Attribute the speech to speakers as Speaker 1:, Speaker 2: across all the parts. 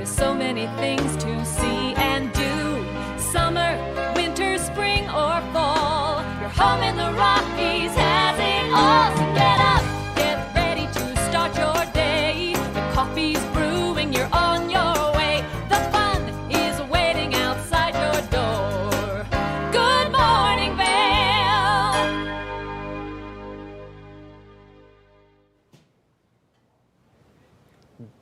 Speaker 1: There's so many things to see and do. Summer, winter, spring, or fall. Your home in the Rockies has it all. So get up, get ready to start your day. The coffee's brewing, you're on your way. The fun is waiting outside your door. Good morning, Vail.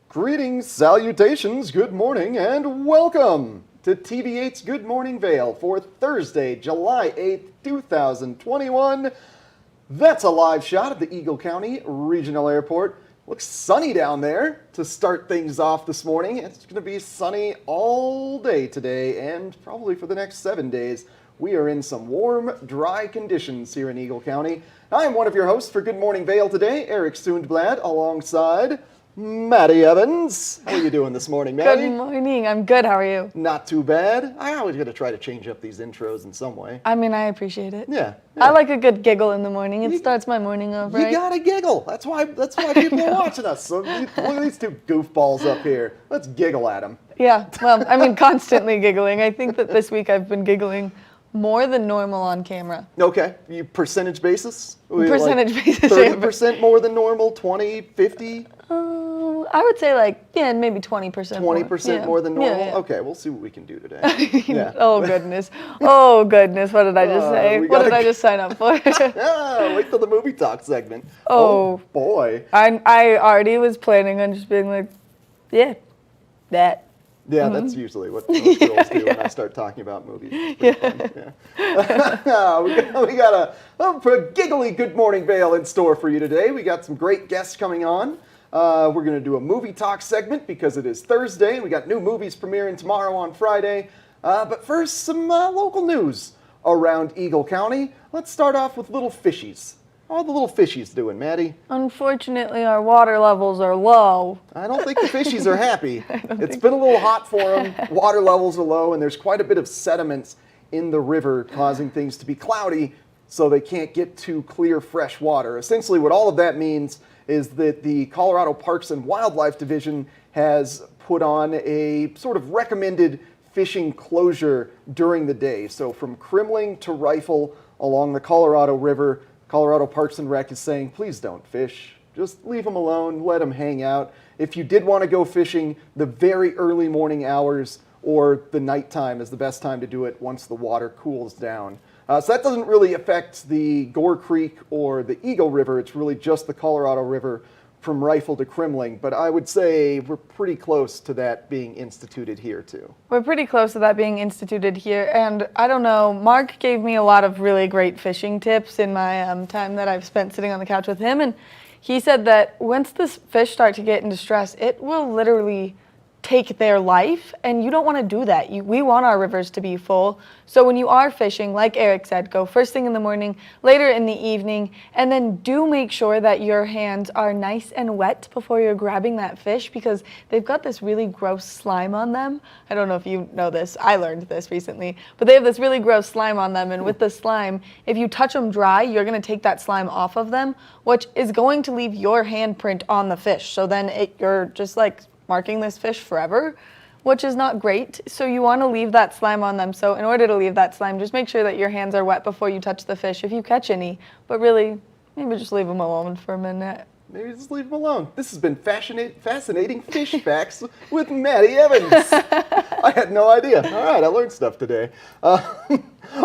Speaker 2: Greetings, salutations, good morning, and welcome to TV8's Good Morning Vail for Thursday, July 8th, 2021. That's a live shot of the Eagle County Regional Airport. Looks sunny down there to start things off this morning. It's going to be sunny all day today and probably for the next 7 days. We are in some warm, dry conditions here in Eagle County. I'm one of your hosts for Good Morning Vail today, Eric Sundblad, alongside Maddie Evans. How are you doing this morning, Maddie?
Speaker 3: Good morning. I'm good. How are you?
Speaker 2: Not too bad. I always got to try to change up these intros in some way.
Speaker 3: I mean, I appreciate it.
Speaker 2: Yeah.
Speaker 3: I like a good giggle in the morning. It starts my morning off, right?
Speaker 2: You gotta giggle. That's why people are watching us. So look at these two goofballs up here. Let's giggle at them.
Speaker 3: Yeah. Well, I mean, constantly giggling. I think that this week I've been giggling more than normal on camera.
Speaker 2: Okay. You percentage basis?
Speaker 3: Percentage basis.
Speaker 2: 30% more than normal? 20, 50?
Speaker 3: I would say maybe 20%
Speaker 2: 20% more than normal?
Speaker 3: Yeah.
Speaker 2: Okay, we'll see what we can do today. Yeah.
Speaker 3: Oh, goodness. Oh, goodness. What did I just say? What did I just sign up for?
Speaker 2: Wait till the movie talk segment.
Speaker 3: Oh
Speaker 2: boy.
Speaker 3: I already was planning on just being like, yeah, that.
Speaker 2: Yeah, that's usually what most girls do when I start talking about movies. It's pretty fun, yeah. we got a giggly Good Morning Vail in store for you today. We got some great guests coming on. We're going to do a movie talk segment because it is Thursday. We got new movies premiering tomorrow on Friday. But first, some local news around Eagle County. Let's start off with little fishies. How are the little fishies doing, Maddie?
Speaker 3: Unfortunately, our water levels are low.
Speaker 2: I don't think the fishies are happy. It's been a little hot for them. Water levels are low, and there's quite a bit of sediments in the river causing things to be cloudy, so they can't get to clear, fresh water. Essentially, what all of that means is that the Colorado Parks and Wildlife Division has put on a sort of recommended fishing closure during the day. So from Kremling to Rifle along the Colorado River, Colorado Parks and Rec is saying, please don't fish. Just leave them alone, let them hang out. If you did want to go fishing, the very early morning hours or the nighttime is the best time to do it once the water cools down. So that doesn't really affect the Gore Creek or the Eagle River. It's really just the Colorado River from Rifle to Kremling. But I would say we're pretty close to that being instituted here, too.
Speaker 3: We're pretty close to that being instituted here. And I don't know, Mark gave me a lot of really great fishing tips in my time that I've spent sitting on the couch with him. And he said that once the fish start to get into stress, it will literally take their life, and you don't want to do that. We want our rivers to be full. So when you are fishing, like Eric said, go first thing in the morning, later in the evening, and then do make sure that your hands are nice and wet before you're grabbing that fish, because they've got this really gross slime on them. I don't know if you know this. I learned this recently. But they have this really gross slime on them, and with the slime, if you touch them dry, you're going to take that slime off of them, which is going to leave your handprint on the fish. So then you're just like marking this fish forever, which is not great. So you want to leave that slime on them. So in order to leave that slime, just make sure that your hands are wet before you touch the fish if you catch any. But really, maybe just leave them alone for a minute.
Speaker 2: Maybe just leave them alone. This has been fascinating fish facts with Maddie Evans. I had no idea. All right, I learned stuff today.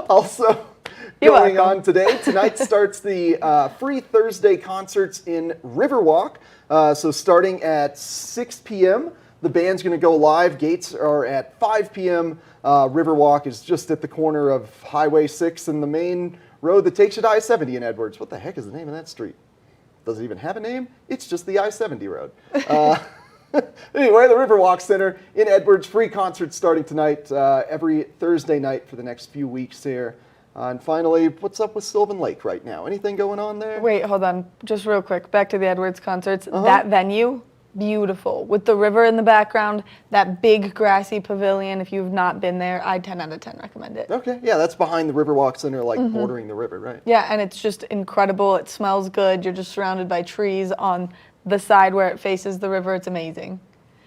Speaker 2: Also, going on today, tonight starts the free Thursday concerts in Riverwalk. So starting at 6 p.m., the band's going to go live. Gates are at 5 p.m. Riverwalk is just at the corner of Highway 6 and the main road that takes you to I-70 in Edwards. What the heck is the name of that street? Does it even have a name? It's just the I-70 road. Anyway, the Riverwalk Center in Edwards, free concerts starting tonight, every Thursday night for the next few weeks here. And finally, what's up with Sylvan Lake right now? Anything going on there?
Speaker 3: Wait, hold on. Just real quick. Back to the Edwards concerts. That venue, beautiful. With the river in the background, that big grassy pavilion. If you've not been there, I'd 10 out of 10 recommend it.
Speaker 2: Okay. Yeah, that's behind the Riverwalk Center, like bordering the river, right?
Speaker 3: Yeah, and it's just incredible. It smells good. You're just surrounded by trees on the side where it faces the river. It's amazing.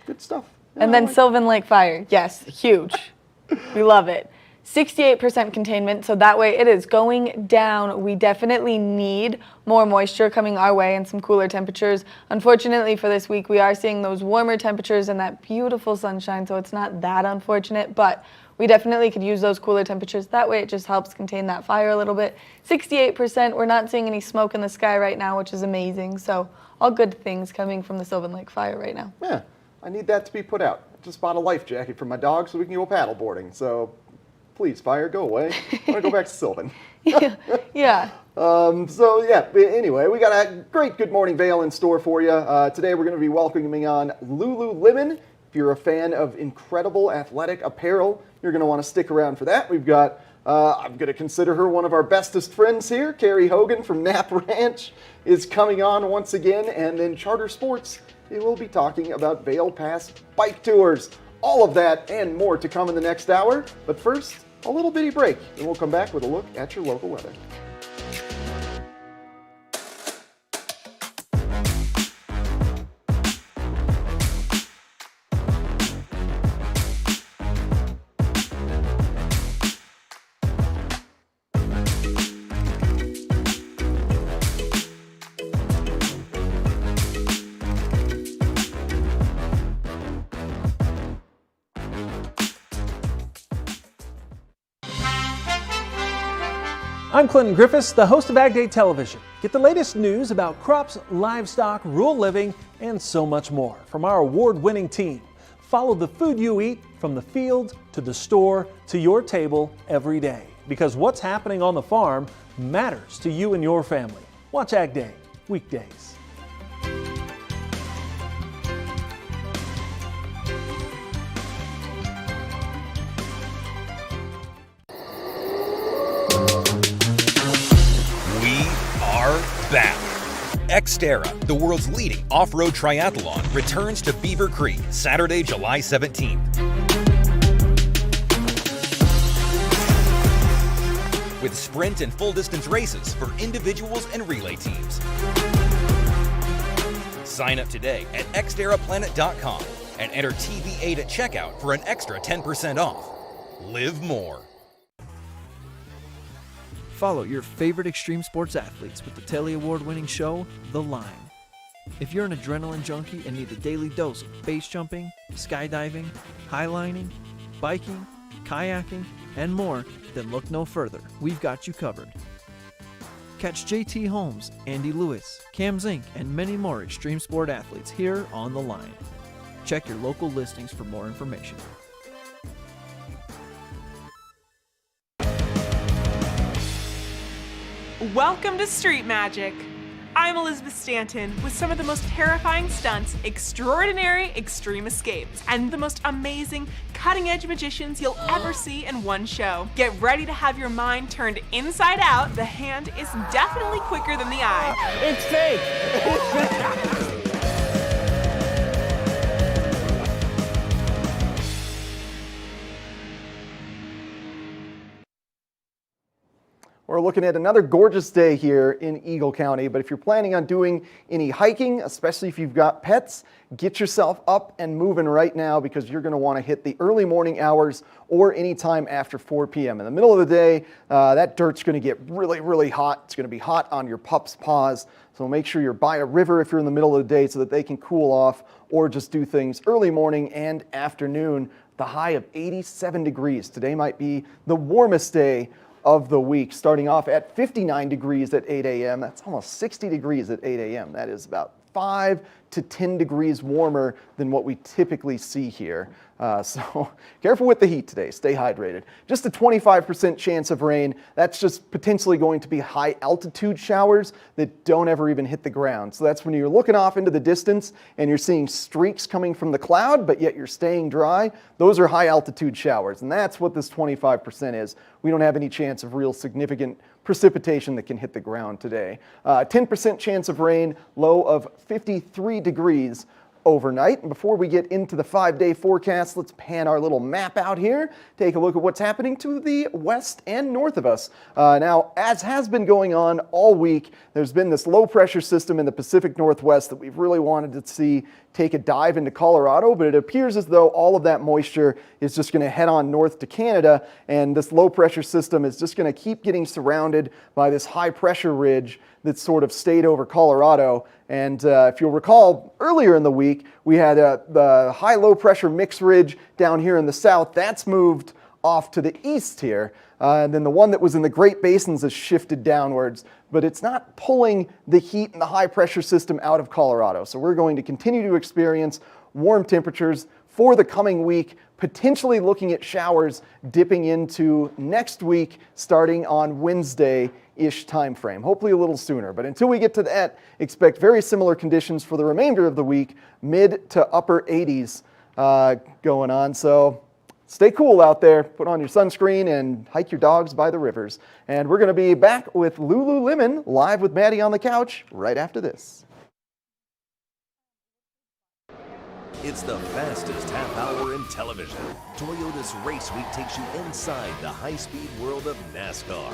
Speaker 2: Good stuff.
Speaker 3: And then Sylvan Lake fire. Yes, huge. We love it. 68% containment, so that way it is going down. We definitely need more moisture coming our way and some cooler temperatures. Unfortunately for this week, we are seeing those warmer temperatures and that beautiful sunshine, so it's not that unfortunate, but we definitely could use those cooler temperatures. That way it just helps contain that fire a little bit. 68%, we're not seeing any smoke in the sky right now, which is amazing. So all good things coming from the Sylvan Lake fire right now.
Speaker 2: Yeah, I need that to be put out. I just bought a life jacket for my dog so we can go paddle boarding. So please, fire, go away. I want to go back to Sylvan.
Speaker 3: Yeah.
Speaker 2: Anyway, we got a great Good Morning Vail in store for you. Today we're going to be welcoming on Lululemon. If you're a fan of incredible athletic apparel, you're going to want to stick around for that. We've got, I'm going to consider her one of our bestest friends here. Carrie Hogan from Knapp Ranch is coming on once again. And then Charter Sports, they will be talking about Vail Pass bike tours. All of that and more to come in the next hour. But first, a little bitty break, and we'll come back with a look at your local weather.
Speaker 4: I'm Clinton Griffiths, the host of Ag Day Television. Get the latest news about crops, livestock, rural living, and so much more from our award-winning team. Follow the food you eat from the field to the store to your table every day. Because what's happening on the farm matters to you and your family. Watch Ag Day, weekdays.
Speaker 5: Back. Xterra, the world's leading off-road triathlon, returns to Beaver Creek Saturday, July 17th. With sprint and full-distance races for individuals and relay teams. Sign up today at xterraplanet.com and enter TV8 at checkout for an extra 10% off. Live more.
Speaker 6: Follow your favorite extreme sports athletes with the Telly Award-winning show, The Line. If you're an adrenaline junkie and need a daily dose of base jumping, skydiving, highlining, biking, kayaking, and more, then look no further. We've got you covered. Catch JT Holmes, Andy Lewis, Cam Zink, and many more extreme sport athletes here on The Line. Check your local listings for more information.
Speaker 7: Welcome to Street Magic. I'm Elizabeth Stanton with some of the most terrifying stunts, extraordinary extreme escapes, and the most amazing cutting-edge magicians you'll ever see in one show. Get ready to have your mind turned inside out. The hand is definitely quicker than the eye.
Speaker 4: It's fake!
Speaker 2: We're looking at another gorgeous day here in Eagle County, but if you're planning on doing any hiking, especially if you've got pets, get yourself up and moving right now because you're going to want to hit the early morning hours or any time after 4 p.m. In the middle of the day, that dirt's going to get really, really hot. It's going to be hot on your pup's paws, so make sure you're by a river if you're in the middle of the day so that they can cool off, or just do things early morning and afternoon. The high of 87 degrees. Today might be the warmest day of the week, starting off at 59 degrees at 8 a.m. That's almost 60 degrees at 8 a.m. That is about 5 to 10 degrees warmer than what we typically see here. So careful with the heat today. Stay hydrated. Just a 25% chance of rain. That's just potentially going to be high altitude showers that don't ever even hit the ground. So that's when you're looking off into the distance and you're seeing streaks coming from the cloud, but yet you're staying dry. Those are high altitude showers, and that's what this 25% is. We don't have any chance of real significant precipitation that can hit the ground today. 10% chance of rain, low of 53 degrees overnight. And before we get into the 5-day forecast, let's pan our little map out here, take a look at what's happening to the west and north of us. Now, as has been going on all week, there's been this low pressure system in the Pacific Northwest that we've really wanted to see take a dive into Colorado, but it appears as though all of that moisture is just going to head on north to Canada, and this low pressure system is just going to keep getting surrounded by this high pressure ridge that sort of stayed over Colorado. And if you'll recall, earlier in the week, we had the high-low pressure mix ridge down here in the south. That's moved off to the east here. And then the one that was in the Great Basins has shifted downwards, but it's not pulling the heat and the high pressure system out of Colorado. So we're going to continue to experience warm temperatures for the coming week, potentially looking at showers dipping into next week starting on Wednesday-ish time frame, hopefully a little sooner. But until we get to that, expect very similar conditions for the remainder of the week, mid to upper 80s going on. So stay cool out there, put on your sunscreen, and hike your dogs by the rivers. And we're going to be back with Lululemon live with Maddie on the couch right after this.
Speaker 8: It's the fastest half hour in television. Toyota's Race Week takes you inside the high-speed world of NASCAR.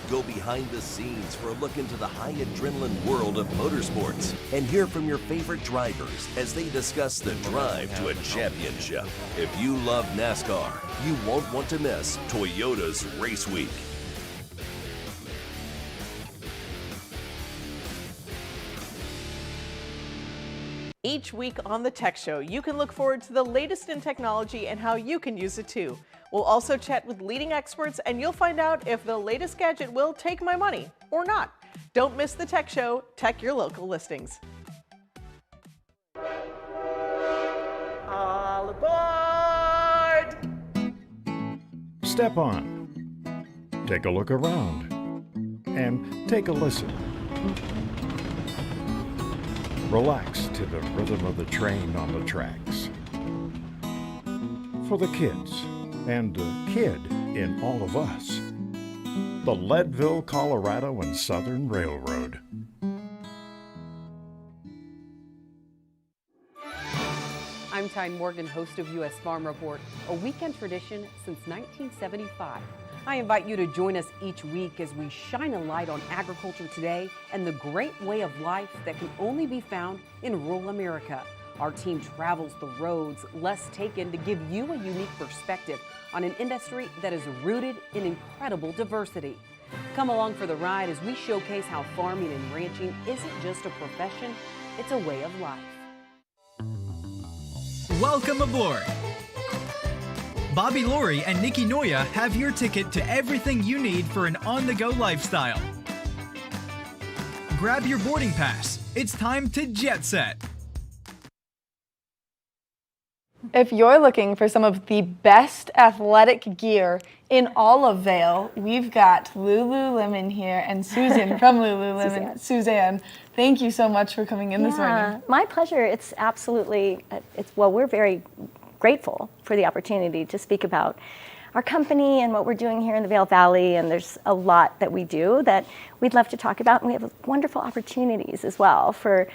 Speaker 8: Go behind the scenes for a look into the high adrenaline world of motorsports and hear from your favorite drivers as they discuss the drive to a championship. If you love NASCAR, you won't want to miss Toyota's Race Week.
Speaker 9: Each week on the Tech Show, you can look forward to the latest in technology and how you can use it too. We'll also chat with leading experts, and you'll find out if the latest gadget will take my money or not. Don't miss the Tech Show. Tech your local listings. All aboard!
Speaker 10: Step on. Take a look around. And take a listen. Relax to the rhythm of the train on the tracks. For the kids, and the kid in all of us. The Leadville, Colorado and Southern Railroad.
Speaker 11: I'm Tyne Morgan, host of U.S. Farm Report, a weekend tradition since 1975. I invite you to join us each week as we shine a light on agriculture today and the great way of life that can only be found in rural America. Our team travels the roads less taken to give you a unique perspective on an industry that is rooted in incredible diversity. Come along for the ride as we showcase how farming and ranching isn't just a profession, it's a way of life.
Speaker 12: Welcome aboard! Bobby Laurie and Nikki Noya have your ticket to everything you need for an on-the-go lifestyle. Grab your boarding pass. It's time to jet set.
Speaker 3: If you're looking for some of the best athletic gear in all of Vail, we've got Lululemon here and Susan from Lululemon. Suzanne, thank you so much for coming in this morning.
Speaker 13: My pleasure. It's absolutely, we're very grateful for the opportunity to speak about our company and what we're doing here in the Vail Valley, and there's a lot that we do that we'd love to talk about, and we have wonderful opportunities as well for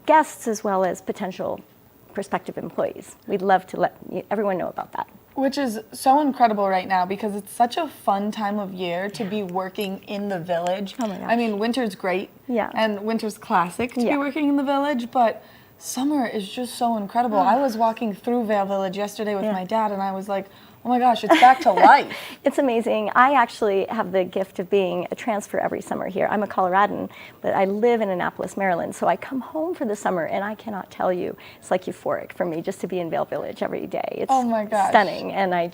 Speaker 13: guests as well as potential prospective employees. We'd love to let everyone know about that.
Speaker 3: Which is so incredible right now because it's such a fun time of year to be working in the village.
Speaker 13: Oh my gosh.
Speaker 3: I mean, winter's great, and winter's classic to be working in the village, but summer is just so incredible. I was walking through Vail Village yesterday with my dad, and I was like, oh my gosh, it's back to life.
Speaker 13: It's amazing. I actually have the gift of being a transfer every summer here. I'm a Coloradan, but I live in Annapolis, Maryland, so I come home for the summer, and I cannot tell you, it's like euphoric for me just to be in Vail Village every day. It's stunning, and I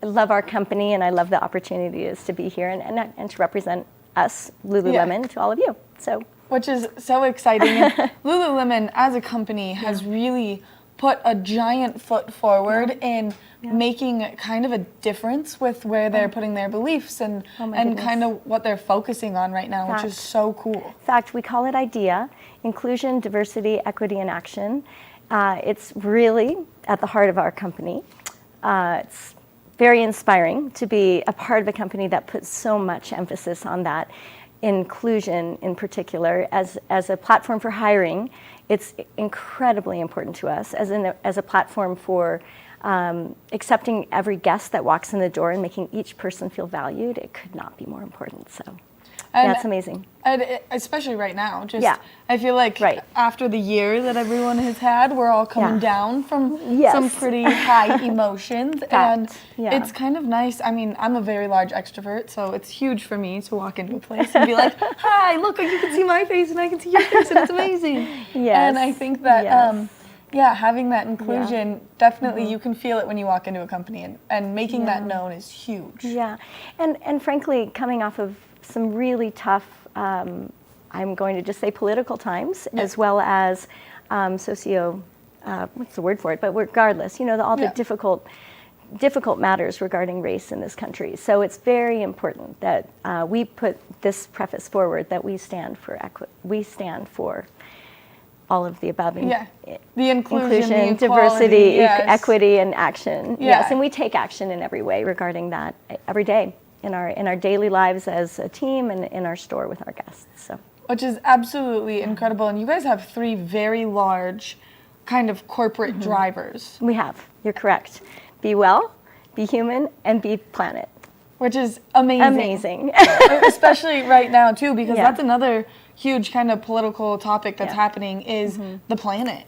Speaker 13: love our company, and I love the opportunity is to be here and to represent us, Lululemon, to all of you. So,
Speaker 3: which is so exciting. And Lululemon, as a company, has really put a giant foot forward in making kind of a difference with where they're putting their beliefs and kind of what they're focusing on right now, which is so cool.
Speaker 13: In fact, we call it IDEA, Inclusion, Diversity, Equity, and Action. It's really at the heart of our company. It's very inspiring to be a part of a company that puts so much emphasis on that. Inclusion in particular, as a platform for hiring, it's incredibly important to us as a platform for accepting every guest that walks in the door and making each person feel valued. It could not be more important. So,
Speaker 3: And
Speaker 13: That's amazing.
Speaker 3: Especially right now. Just
Speaker 13: Yeah.
Speaker 3: I feel like after the year that everyone has had, we're all coming down from some pretty high emotions. And it's kind of nice. I mean, I'm a very large extrovert, so it's huge for me to walk into a place and be like, hi, look, you can see my face and I can see your face and it's amazing. And I think that, having that inclusion, definitely you can feel it when you walk into a company, and making that known is huge.
Speaker 13: Yeah, and frankly, coming off of some really tough, I'm going to just say political times, as well as what's the word for it? But regardless, all the difficult matters regarding race in this country. So it's very important that we put this preface forward that we stand for all of the above.
Speaker 3: The inclusion, the
Speaker 13: diversity, equity, and action. Yes, and we take action in every way regarding that every day in our daily lives as a team and in our store with our guests. So,
Speaker 3: which is absolutely incredible. And you guys have 3 very large kind of corporate drivers.
Speaker 13: We have. You're correct. Be Well, Be Human, and Be Planet.
Speaker 3: Which is amazing. Especially right now, too, because that's another huge kind of political topic that's happening is the planet.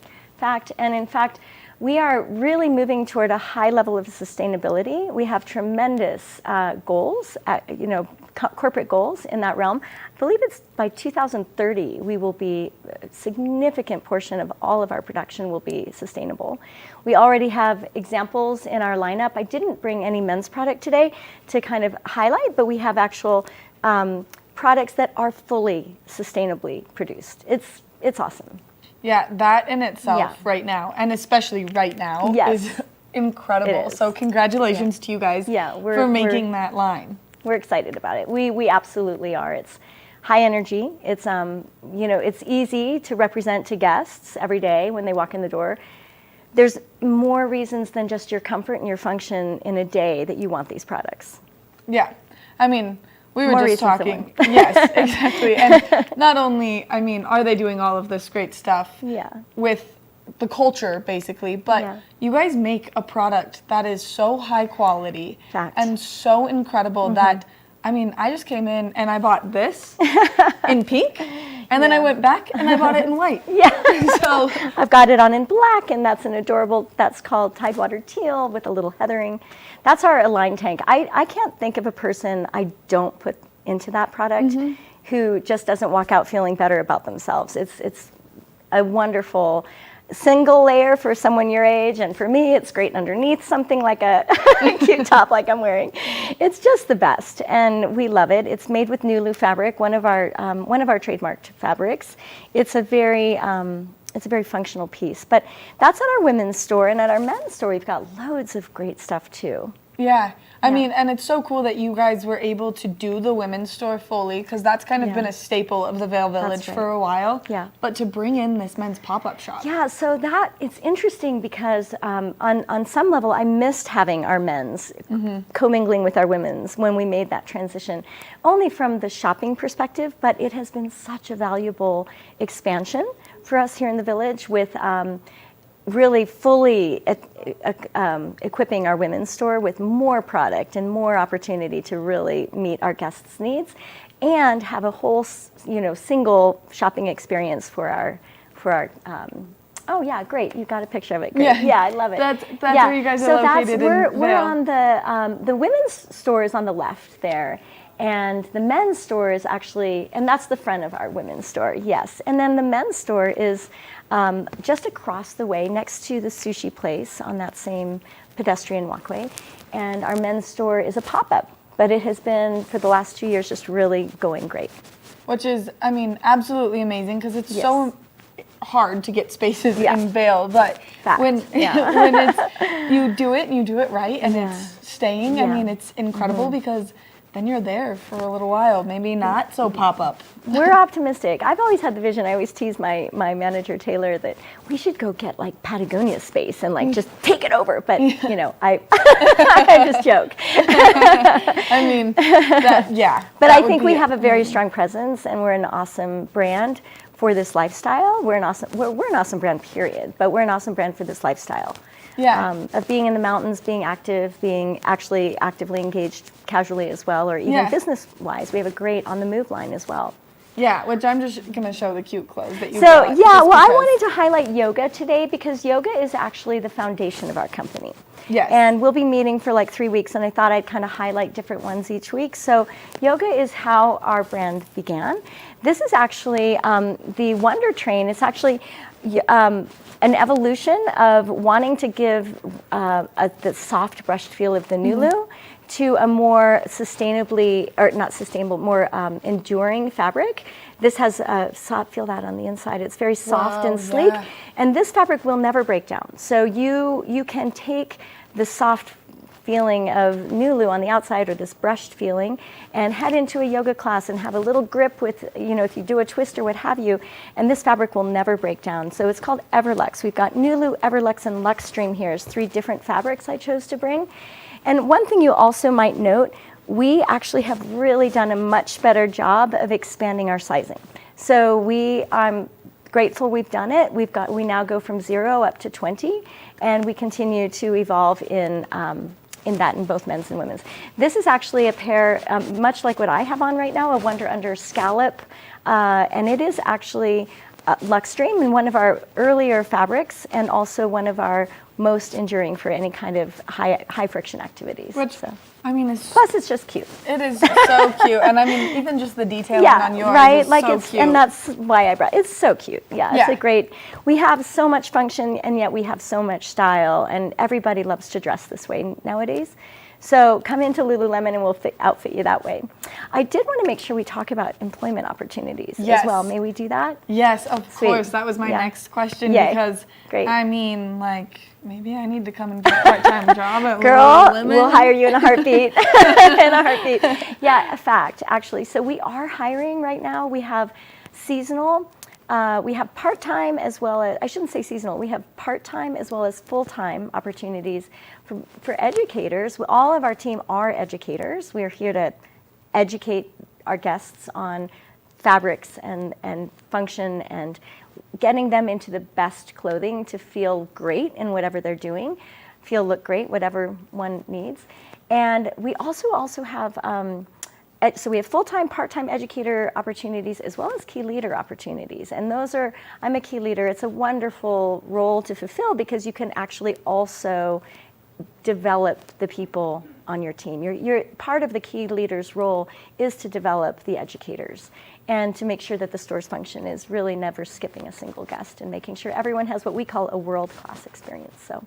Speaker 13: In fact, we are really moving toward a high level of sustainability. We have tremendous goals, corporate goals in that realm. I believe it's by 2030, we will be, a significant portion of all of our production will be sustainable. We already have examples in our lineup. I didn't bring any men's product today to kind of highlight, but we have actual products that are fully sustainably produced. It's awesome.
Speaker 3: Yeah, that in itself right now, and especially right now, is incredible. So congratulations to you guys for making that line.
Speaker 13: We're excited about it. We absolutely are. It's high energy. It's it's easy to represent to guests every day when they walk in the door. There's more reasons than just your comfort and your function in a day that you want these products.
Speaker 3: Yeah, I mean, we were
Speaker 13: More
Speaker 3: just talking. Yes, exactly. And not only, I mean, are they doing all of this great stuff with the culture, basically, but you guys make a product that is so high quality and so incredible that, I mean, I just came in and I bought this in pink, and then I went back and I bought it in white. So
Speaker 13: I've got it on in black, and that's an adorable, that's called Tidewater Teal with a little heathering. That's our Align tank. I can't think of a person I don't put into that product who just doesn't walk out feeling better about themselves. It's a wonderful single layer for someone your age, and for me it's great underneath something like a cute top like I'm wearing. It's just the best, and we love it. It's made with Nulu fabric, one of our trademarked fabrics. It's a very functional piece, but that's at our women's store, and at our men's store we've got loads of great stuff too.
Speaker 3: I mean, and it's so cool that you guys were able to do the women's store fully, because that's kind of been a staple of the Vail Village for a while. But to bring in this men's pop-up shop.
Speaker 13: So that, it's interesting because on some level I missed having our men's commingling with our women's when we made that transition, only from the shopping perspective, but it has been such a valuable expansion for us here in the village with really fully equipping our women's store with more product and more opportunity to really meet our guests' needs, and have a whole, single shopping experience for our. Oh yeah, great! You got a picture of it. Great. I love it.
Speaker 3: That's where you guys are located.
Speaker 13: We're on the women's store is on the left there. And the men's store is actually, and that's the front of our women's store, yes. And then the men's store is just across the way next to the sushi place on that same pedestrian walkway. And our men's store is a pop-up, but it has been, for the last 2 years, just really going great.
Speaker 3: Which is, I mean, absolutely amazing, because it's so hard to get spaces in Vail, but when it's, you do it and you do it right, and it's staying, I mean, it's incredible because then you're there for a little while, maybe not so pop-up.
Speaker 13: We're optimistic. I've always had the vision, I always tease my manager, Taylor, that we should go get like Patagonia space and like just take it over, but I just joke.
Speaker 3: I mean,
Speaker 13: but I think we have a very strong presence, and we're an awesome brand for this lifestyle. We're an awesome brand, period, but we're an awesome brand for this lifestyle.
Speaker 3: Yeah.
Speaker 13: Of being in the mountains, being active, being actually actively engaged casually as well, or even business-wise. We have a great on the move line as well.
Speaker 3: Yeah, which I'm just going to show the cute clothes that you
Speaker 13: So
Speaker 3: got.
Speaker 13: yeah, well, I wanted to highlight yoga today because yoga is actually the foundation of our company.
Speaker 3: Yes.
Speaker 13: And we'll be meeting for like 3 weeks, and I thought I'd kind of highlight different ones each week. So yoga is how our brand began. This is actually the Wonder Train. It's actually an evolution of wanting to give the soft brushed feel of the Nulu to a more more enduring fabric. This has feel that on the inside. It's very soft and sleek, and this fabric will never break down. So you can take the soft feeling of Nulu on the outside, or this brushed feeling, and head into a yoga class and have a little grip with, if you do a twist or what have you, and this fabric will never break down. So it's called Everlux. We've got Nulu, Everlux, and Luxstream here. It's 3 different fabrics I chose to bring. And one thing you also might note, we actually have really done a much better job of expanding our sizing. So I'm grateful we've done it. We now go from 0 up to 20, and we continue to evolve in that in both men's and women's. This is actually a pair, much like what I have on right now, a Wonder Under Scallop, and it is actually Luxstream, and one of our earlier fabrics, and also one of our most enduring for any kind of high friction activities.
Speaker 3: Which, I mean,
Speaker 13: plus it's just cute.
Speaker 3: It is so cute, and I mean, even just the detailing on yours is so cute.
Speaker 13: And that's why I brought. It's so cute. Yeah, it's a great. We have so much function, and yet we have so much style, and everybody loves to dress this way nowadays. So come into Lululemon and we'll outfit you that way. I did want to make sure we talk about employment opportunities as well. May we do that?
Speaker 3: Yes, of course. That was my next question because, I mean, like, maybe I need to come and get a part-time job at Lululemon.
Speaker 13: We'll hire you in a heartbeat. In a heartbeat. Yeah, a fact, actually. So we are hiring right now. We have seasonal. We have part-time as well as, I shouldn't say seasonal, we have part-time as well as full-time opportunities for educators. All of our team are educators. We are here to educate our guests on fabrics and function and getting them into the best clothing to feel great in whatever they're doing, look great, whatever one needs. And we also have so we have full-time, part-time educator opportunities as well as key leader opportunities. And those are, I'm a key leader. It's a wonderful role to fulfill because you can actually also develop the people on your team. You're part of the key leader's role is to develop the educators and to make sure that the store's function is really never skipping a single guest and making sure everyone has what we call a world-class experience. So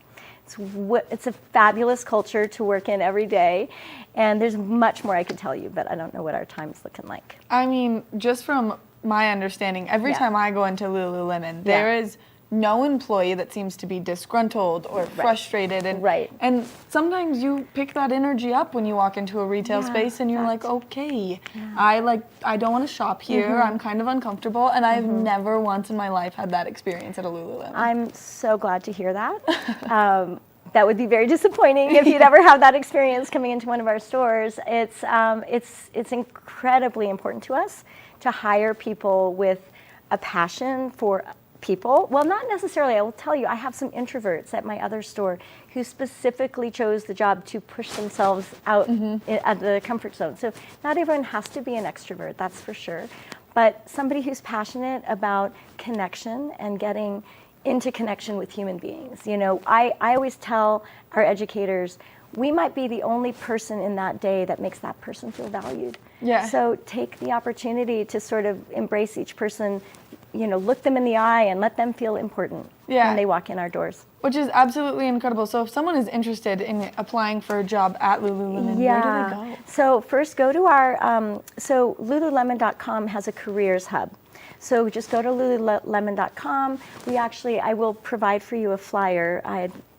Speaker 13: it's a fabulous culture to work in every day, and there's much more I could tell you, but I don't know what our time's looking like.
Speaker 3: I mean, just from my understanding, every time I go into Lululemon, there is no employee that seems to be disgruntled or frustrated, and sometimes you pick that energy up when you walk into a retail space and you're like, okay, I don't want to shop here, I'm kind of uncomfortable, and I've never once in my life had that experience at a Lululemon.
Speaker 13: I'm so glad to hear that. That would be very disappointing if you'd ever have that experience coming into one of our stores. It's incredibly important to us to hire people with a passion for people. Well, not necessarily. I will tell you, I have some introverts at my other store who specifically chose the job to push themselves out at the comfort zone. So not everyone has to be an extrovert, that's for sure. But somebody who's passionate about connection and getting into connection with human beings. You know, I always tell our educators, we might be the only person in that day that makes that person feel valued.
Speaker 3: Yeah.
Speaker 13: So take the opportunity to sort of embrace each person, you know, look them in the eye and let them feel important when they walk in our doors.
Speaker 3: Which is absolutely incredible. So if someone is interested in applying for a job at Lululemon, where do they go?
Speaker 13: So first go to our, so Lululemon.com has a careers hub. So just go to Lululemon.com. I will provide for you a flyer.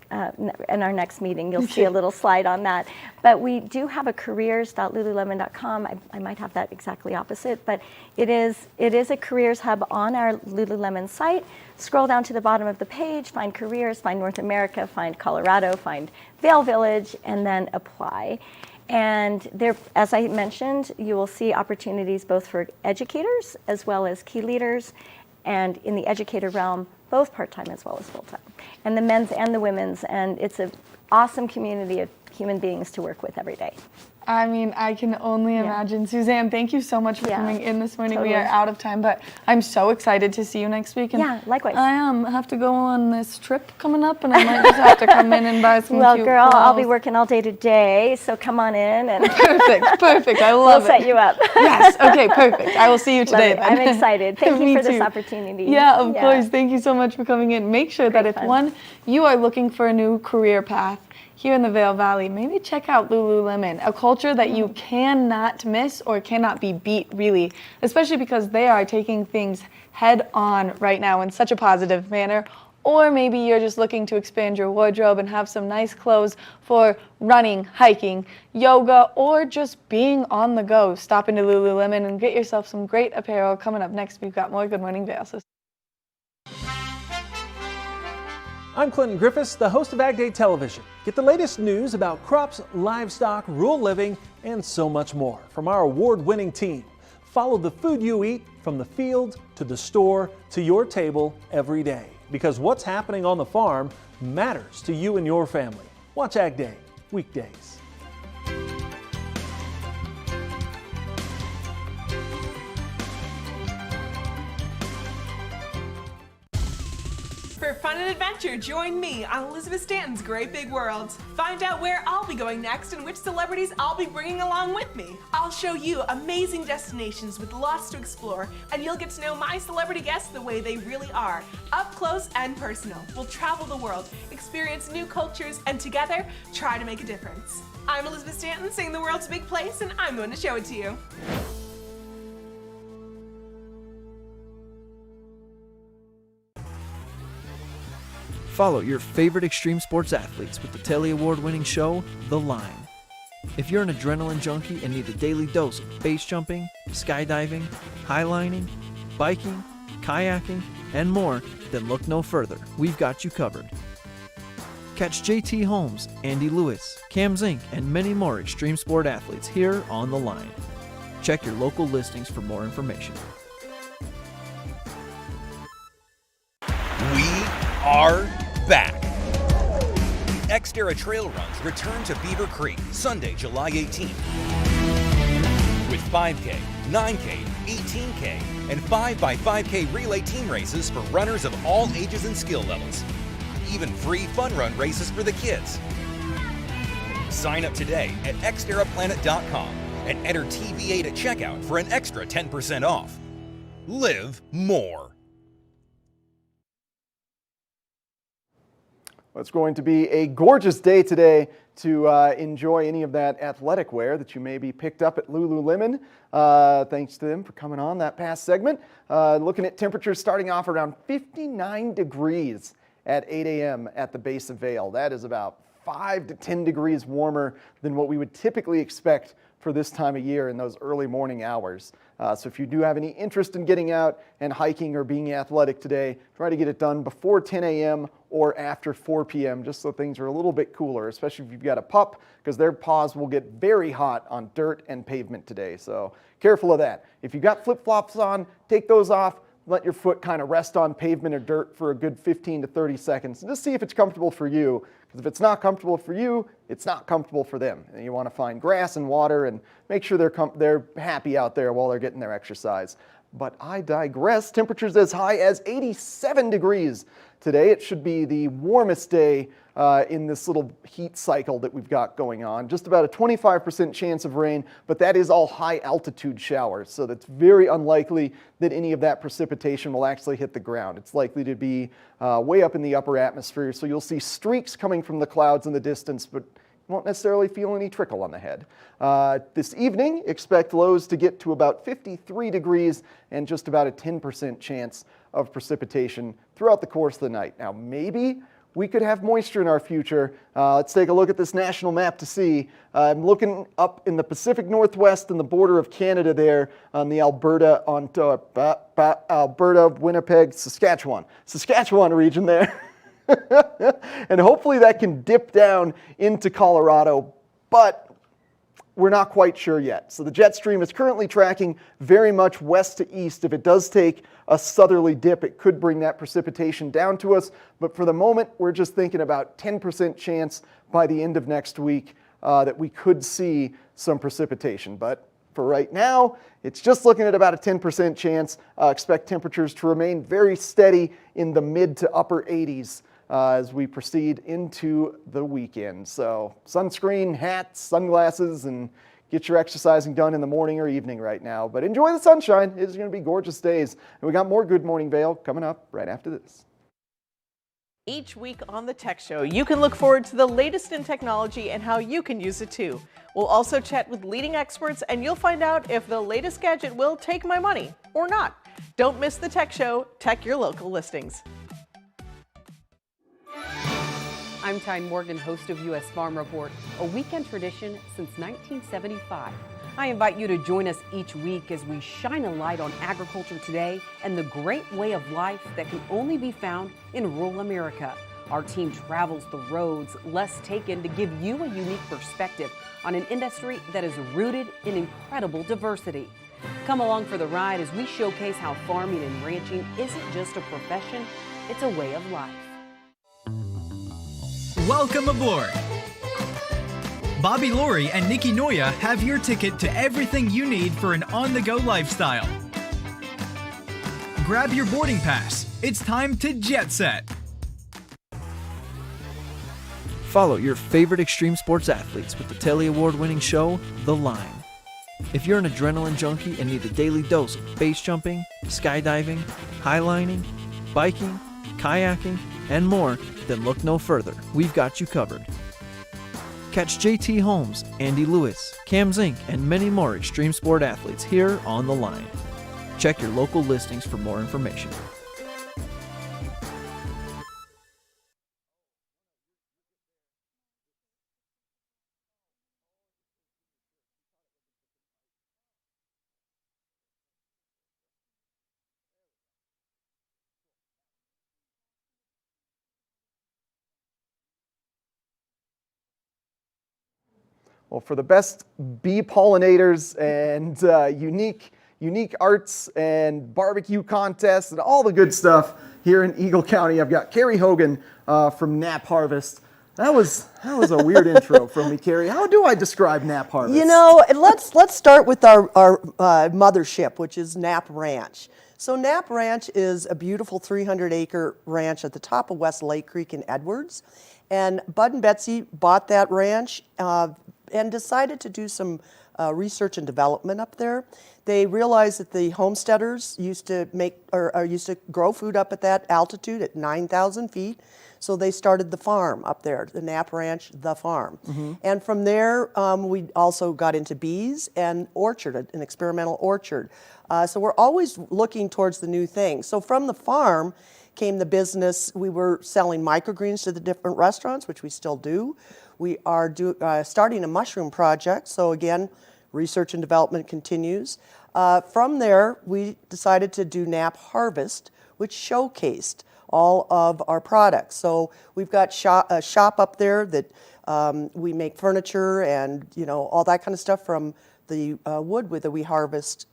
Speaker 13: In our next meeting, you'll see a little slide on that. But we do have a careers.lululemon.com. I might have that exactly opposite, but it is a careers hub on our Lululemon site. Scroll down to the bottom of the page, find careers, find North America, find Colorado, find Vail Village, and then apply. And there, as I mentioned, you will see opportunities both for educators as well as key leaders and in the educator realm, both part-time as well as full-time, and the men's and the women's, and it's an awesome community of human beings to work with every day.
Speaker 3: I mean, I can only imagine. Suzanne, thank you so much for coming in this morning. We are out of time, but I'm so excited to see you next week. And
Speaker 13: likewise.
Speaker 3: I have to go on this trip coming up, and I might just have to come in and buy some
Speaker 13: well,
Speaker 3: cute
Speaker 13: girl,
Speaker 3: clothes.
Speaker 13: I'll be working all day today, so come on in. And
Speaker 3: Perfect. I love
Speaker 13: we'll set you up.
Speaker 3: Yes, okay, perfect. I will see you today. Then.
Speaker 13: I'm excited. Thank you
Speaker 3: Me
Speaker 13: for this
Speaker 3: too.
Speaker 13: opportunity.
Speaker 3: Yeah, of course. Thank you so much for coming in. Make sure that if you are looking for a new career path here in the Vail Valley, maybe check out Lululemon, a culture that you cannot miss or cannot be beat, really, especially because they are taking things head on right now in such a positive manner. Or maybe you're just looking to expand your wardrobe and have some nice clothes for running, hiking, yoga, or just being on the go. Stop into Lululemon and get yourself some great apparel. Coming up next, we've got more Good Morning Vail.
Speaker 4: I'm Clinton Griffiths, the host of Ag Day Television. Get the latest news about crops, livestock, rural living, and so much more from our award-winning team. Follow the food you eat from the field to the store to your table every day. Because what's happening on the farm matters to you and your family. Watch Ag Day, weekdays.
Speaker 7: For fun and adventure, join me on Elizabeth Stanton's Great Big World. Find out where I'll be going next and which celebrities I'll be bringing along with me. I'll show you amazing destinations with lots to explore, and you'll get to know my celebrity guests the way they really are, up close and personal. We'll travel the world, experience new cultures, and together, try to make a difference. I'm Elizabeth Stanton, saying the world's a big place, and I'm going to show it to you.
Speaker 6: Follow your favorite extreme sports athletes with the Telly Award-winning show, The Line. If you're an adrenaline junkie and need a daily dose of base jumping, skydiving, highlining, biking, kayaking, and more, then look no further. We've got you covered. Catch JT Holmes, Andy Lewis, Cam Zink, and many more extreme sport athletes here on The Line. Check your local listings for more information.
Speaker 5: We are back. The Xterra Trail Runs return to Beaver Creek Sunday, July 18th. With 5K, 9K, 18K, and 5x5K relay team races for runners of all ages and skill levels. Even free fun run races for the kids. Sign up today at xterraplanet.com and enter TV8 at checkout for an extra 10% off. Live more.
Speaker 2: It's going to be a gorgeous day today to enjoy any of that athletic wear that you maybe picked up at Lululemon. Thanks to them for coming on that past segment. Looking at temperatures starting off around 59 degrees at 8 a.m. at the base of Vail. That is about 5 to 10 degrees warmer than what we would typically expect for this time of year in those early morning hours. So if you do have any interest in getting out and hiking or being athletic today, try to get it done before 10 a.m. or after 4 p.m. just so things are a little bit cooler, especially if you've got a pup, because their paws will get very hot on dirt and pavement today. So careful of that. If you've got flip-flops on, take those off. Let your foot kind of rest on pavement or dirt for a good 15 to 30 seconds. And just see if it's comfortable for you. Because if it's not comfortable for you, it's not comfortable for them. And you want to find grass and water and make sure they're happy out there while they're getting their exercise. But I digress. Temperatures as high as 87 degrees today. It should be the warmest day in this little heat cycle that we've got going on. Just about a 25% chance of rain, but that is all high altitude showers. So that's very unlikely that any of that precipitation will actually hit the ground. It's likely to be way up in the upper atmosphere. So you'll see streaks coming from the clouds in the distance, but you won't necessarily feel any trickle on the head. This evening, expect lows to get to about 53 degrees and just about a 10% chance of precipitation throughout the course of the night. Now, maybe we could have moisture in our future. Let's take a look at this national map to see. I'm looking up in the Pacific Northwest and the border of Canada there on the Alberta, Winnipeg, Saskatchewan region there. And hopefully that can dip down into Colorado, but we're not quite sure yet. So the jet stream is currently tracking very much west to east. If it does take a southerly dip, it could bring that precipitation down to us. But for the moment, we're just thinking about 10% chance by the end of next week that we could see some precipitation. But for right now, it's just looking at about a 10% chance. Expect temperatures to remain very steady in the mid to upper 80s as we proceed into the weekend. So sunscreen, hats, sunglasses, and get your exercising done in the morning or evening right now. But enjoy the sunshine. It's going to be gorgeous days. And we got more Good Morning Vail coming up right after this.
Speaker 9: Each week on the Tech Show, you can look forward to the latest in technology and how you can use it too. We'll also chat with leading experts and you'll find out if the latest gadget will take my money or not. Don't miss the Tech Show. Check your local listings.
Speaker 11: I'm Tyne Morgan, host of U.S. Farm Report, a weekend tradition since 1975. I invite you to join us each week as we shine a light on agriculture today and the great way of life that can only be found in rural America. Our team travels the roads less taken to give you a unique perspective on an industry that is rooted in incredible diversity. Come along for the ride as we showcase how farming and ranching isn't just a profession, it's a way of life.
Speaker 12: Welcome aboard! Bobby Laurie and Nikki Noya have your ticket to everything you need for an on-the-go lifestyle. Grab your boarding pass. It's time to jet set.
Speaker 6: Follow your favorite extreme sports athletes with the Telly Award-winning show, The Line. If you're an adrenaline junkie and need a daily dose of base jumping, skydiving, highlining, biking, kayaking, and more, then look no further. We've got you covered. Catch JT Holmes, Andy Lewis, Cam Zink, and many more extreme sport athletes here on The Line. Check your local listings for more information.
Speaker 2: Well, for the best bee pollinators and unique arts and barbecue contests and all the good stuff here in Eagle County, I've got Carrie Hogan from Knapp Harvest. That was a weird intro from me, Carrie. How do I describe Knapp Harvest?
Speaker 14: You know, let's start with our mothership, which is Knapp Ranch. So Knapp Ranch is a beautiful 300-acre ranch at the top of West Lake Creek in Edwards. And Bud and Betsy bought that ranch and decided to do some research and development up there. They realized that the homesteaders used to grow food up at that altitude at 9,000 feet. So they started the farm up there, the Knapp Ranch, the farm. Mm-hmm. And from there, we also got into bees and orchard, an experimental orchard. So we're always looking towards the new thing. So from the farm came the business. We were selling microgreens to the different restaurants, which we still do. We are starting a mushroom project. So again, research and development continues. From there, we decided to do Knapp Harvest, which showcased all of our products. So we've got a shop up there that we make furniture and all that kind of stuff from the wood that we harvest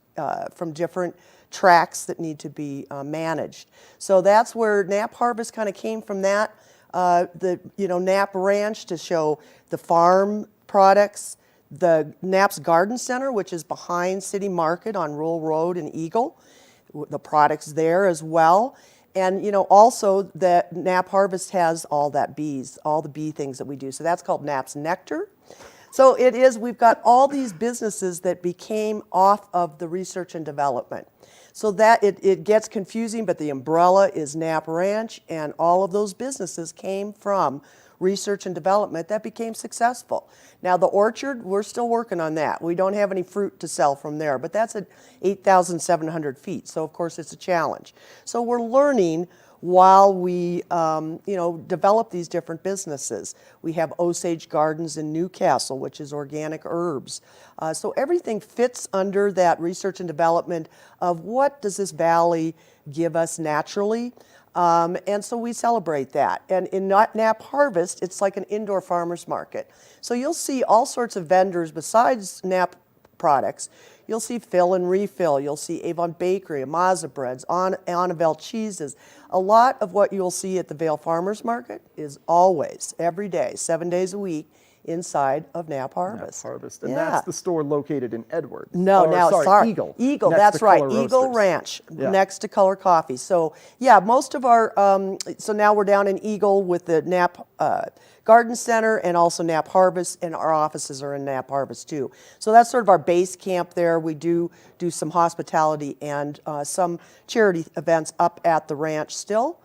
Speaker 14: from different tracts that need to be managed. So that's where Knapp Harvest kind of came from. That Knapp Ranch to show the farm products, the Knapp's Garden Center, which is behind City Market on Rural Road in Eagle, the products there as well. And also that Knapp Harvest has all the bee things that we do. So that's called Knapp's Nectar. So we've got all these businesses that became off of the research and development. So that it gets confusing, but the umbrella is Knapp Ranch, and all of those businesses came from research and development that became successful. Now the orchard, we're still working on that. We don't have any fruit to sell from there, but that's at 8,700 feet. So of course it's a challenge. So we're learning while we develop these different businesses. We have Osage Gardens in Newcastle, which is organic herbs. So everything fits under that research and development of what does this valley give us naturally. And so we celebrate that. And in Knapp Harvest, it's like an indoor farmer's market. So you'll see all sorts of vendors besides Knapp products. You'll see fill and refill. You'll see Avon Bakery, Amaza Breads, Vail cheeses. A lot of what you'll see at the Vail Farmers Market is always, every day, 7 days a week, inside of Knapp Harvest.
Speaker 2: Knapp Harvest. And that's the store located in Edwards.
Speaker 14: No, sorry.
Speaker 2: Eagle.
Speaker 14: Eagle,
Speaker 2: Next
Speaker 14: that's
Speaker 2: to
Speaker 14: right.
Speaker 2: Color
Speaker 14: Eagle
Speaker 2: Roasters.
Speaker 14: Ranch,
Speaker 2: Yeah.
Speaker 14: next to Color Coffee. So, yeah, most of our, so now we're down in Eagle with the Knapp Garden Center and also Knapp Harvest, and our offices are in Knapp Harvest too. So that's sort of our base camp there. We do some hospitality and some charity events up at the ranch still.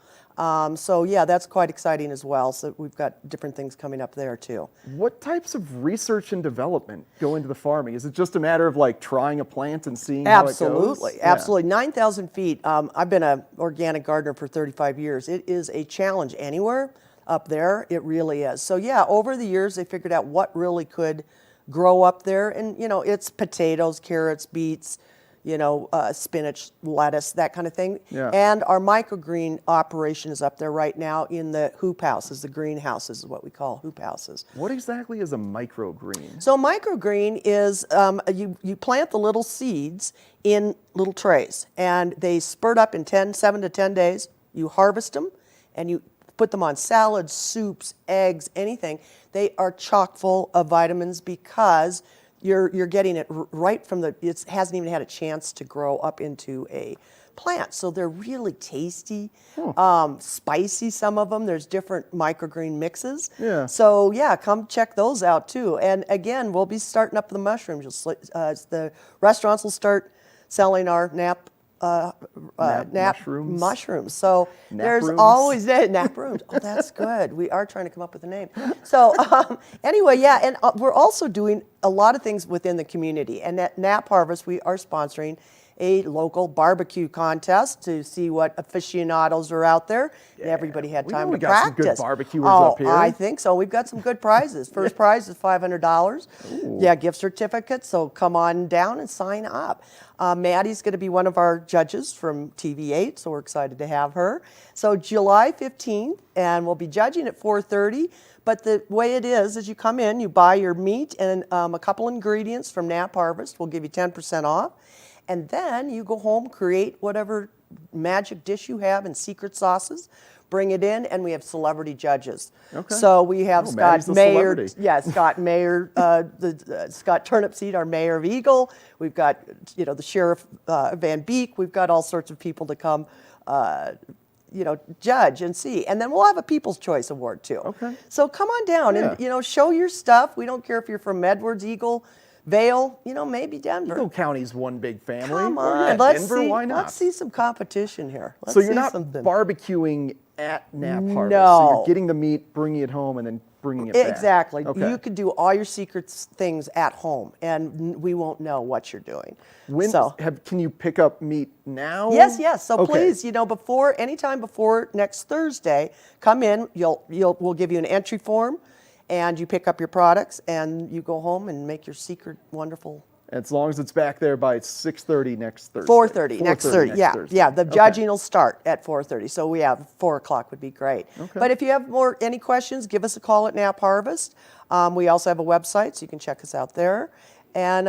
Speaker 14: So yeah, that's quite exciting as well. So we've got different things coming up there too.
Speaker 2: What types of research and development go into the farming? Is it just a matter of like trying a plant and seeing how it goes?
Speaker 14: Absolutely, absolutely. 9,000 feet. I've been an organic gardener for 35 years. It is a challenge anywhere up there. It really is. So yeah, over the years they figured out what really could grow up there, and it's potatoes, carrots, beets, spinach, lettuce, that kind of thing.
Speaker 2: Yeah.
Speaker 14: And our microgreen operation is up there right now in the hoop houses, the greenhouses is what we call hoop houses.
Speaker 2: What exactly is a microgreen?
Speaker 14: So microgreen is you plant the little seeds in little trays, and they spurt up in 7 to 10 days. You harvest them, and you put them on salads, soups, eggs, anything. They are chock full of vitamins because you're getting it right from it hasn't even had a chance to grow up into a plant. So they're really tasty, spicy, some of them. There's different microgreen mixes.
Speaker 2: Yeah.
Speaker 14: So yeah, come check those out too. And again, we'll be starting up the mushrooms. The restaurants will start selling our Knapp mushrooms. So there's always Knapp rooms. Oh, that's good. We are trying to come up with a name. So anyway, yeah, and we're also doing a lot of things within the community. And at Knapp Harvest, we are sponsoring a local barbecue contest to see what aficionados are out there. Yeah. And everybody had time to practice.
Speaker 2: We got some good barbecuers up here.
Speaker 14: I think so. We've got some good prizes. First prize is $500.
Speaker 2: Ooh.
Speaker 14: Yeah, gift certificates. So come on down and sign up. Maddie's going to be one of our judges from TV8, so we're excited to have her. So July 15th, and we'll be judging at 4:30. But the way it is you come in, you buy your meat and a couple ingredients from Knapp Harvest. We'll give you 10% off. And then you go home, create whatever magic dish you have and secret sauces, bring it in, and we have celebrity judges.
Speaker 2: Okay.
Speaker 14: So we have Scott Mayer, Scott Mayer, Scott Turnipseed, our mayor of Eagle. We've got the sheriff Van Beek. We've got all sorts of people to come, judge and see. And then we'll have a People's Choice Award too.
Speaker 2: Okay.
Speaker 14: So come on down and show your stuff. We don't care if you're from Edwards, Eagle, Vail, maybe Denver.
Speaker 2: Eagle County's one big family.
Speaker 14: Come
Speaker 2: Or,
Speaker 14: on,
Speaker 2: Denver, why not?
Speaker 14: Let's see some competition here.
Speaker 2: So you're not barbecuing at Knapp Harvest.
Speaker 14: No.
Speaker 2: So you're getting the meat, bringing it home, and then bringing it back.
Speaker 14: Exactly.
Speaker 2: Okay.
Speaker 14: You could do all your secret things at home, and we won't know what you're doing.
Speaker 2: Can you pick up meat now?
Speaker 14: Yes. So
Speaker 2: okay.
Speaker 14: please, anytime before next Thursday, come in. We'll give you an entry form, and you pick up your products, and you go home and make your secret wonderful.
Speaker 2: As long as it's back there by 6:30 next Thursday.
Speaker 14: 4:30 next Thursday.
Speaker 2: Thursday.
Speaker 14: Yeah. The judging will start at 4:30, so we have 4 o'clock would be great.
Speaker 2: Okay.
Speaker 14: But if you have any questions, give us a call at Knapp Harvest. We also have a website, so you can check us out there. And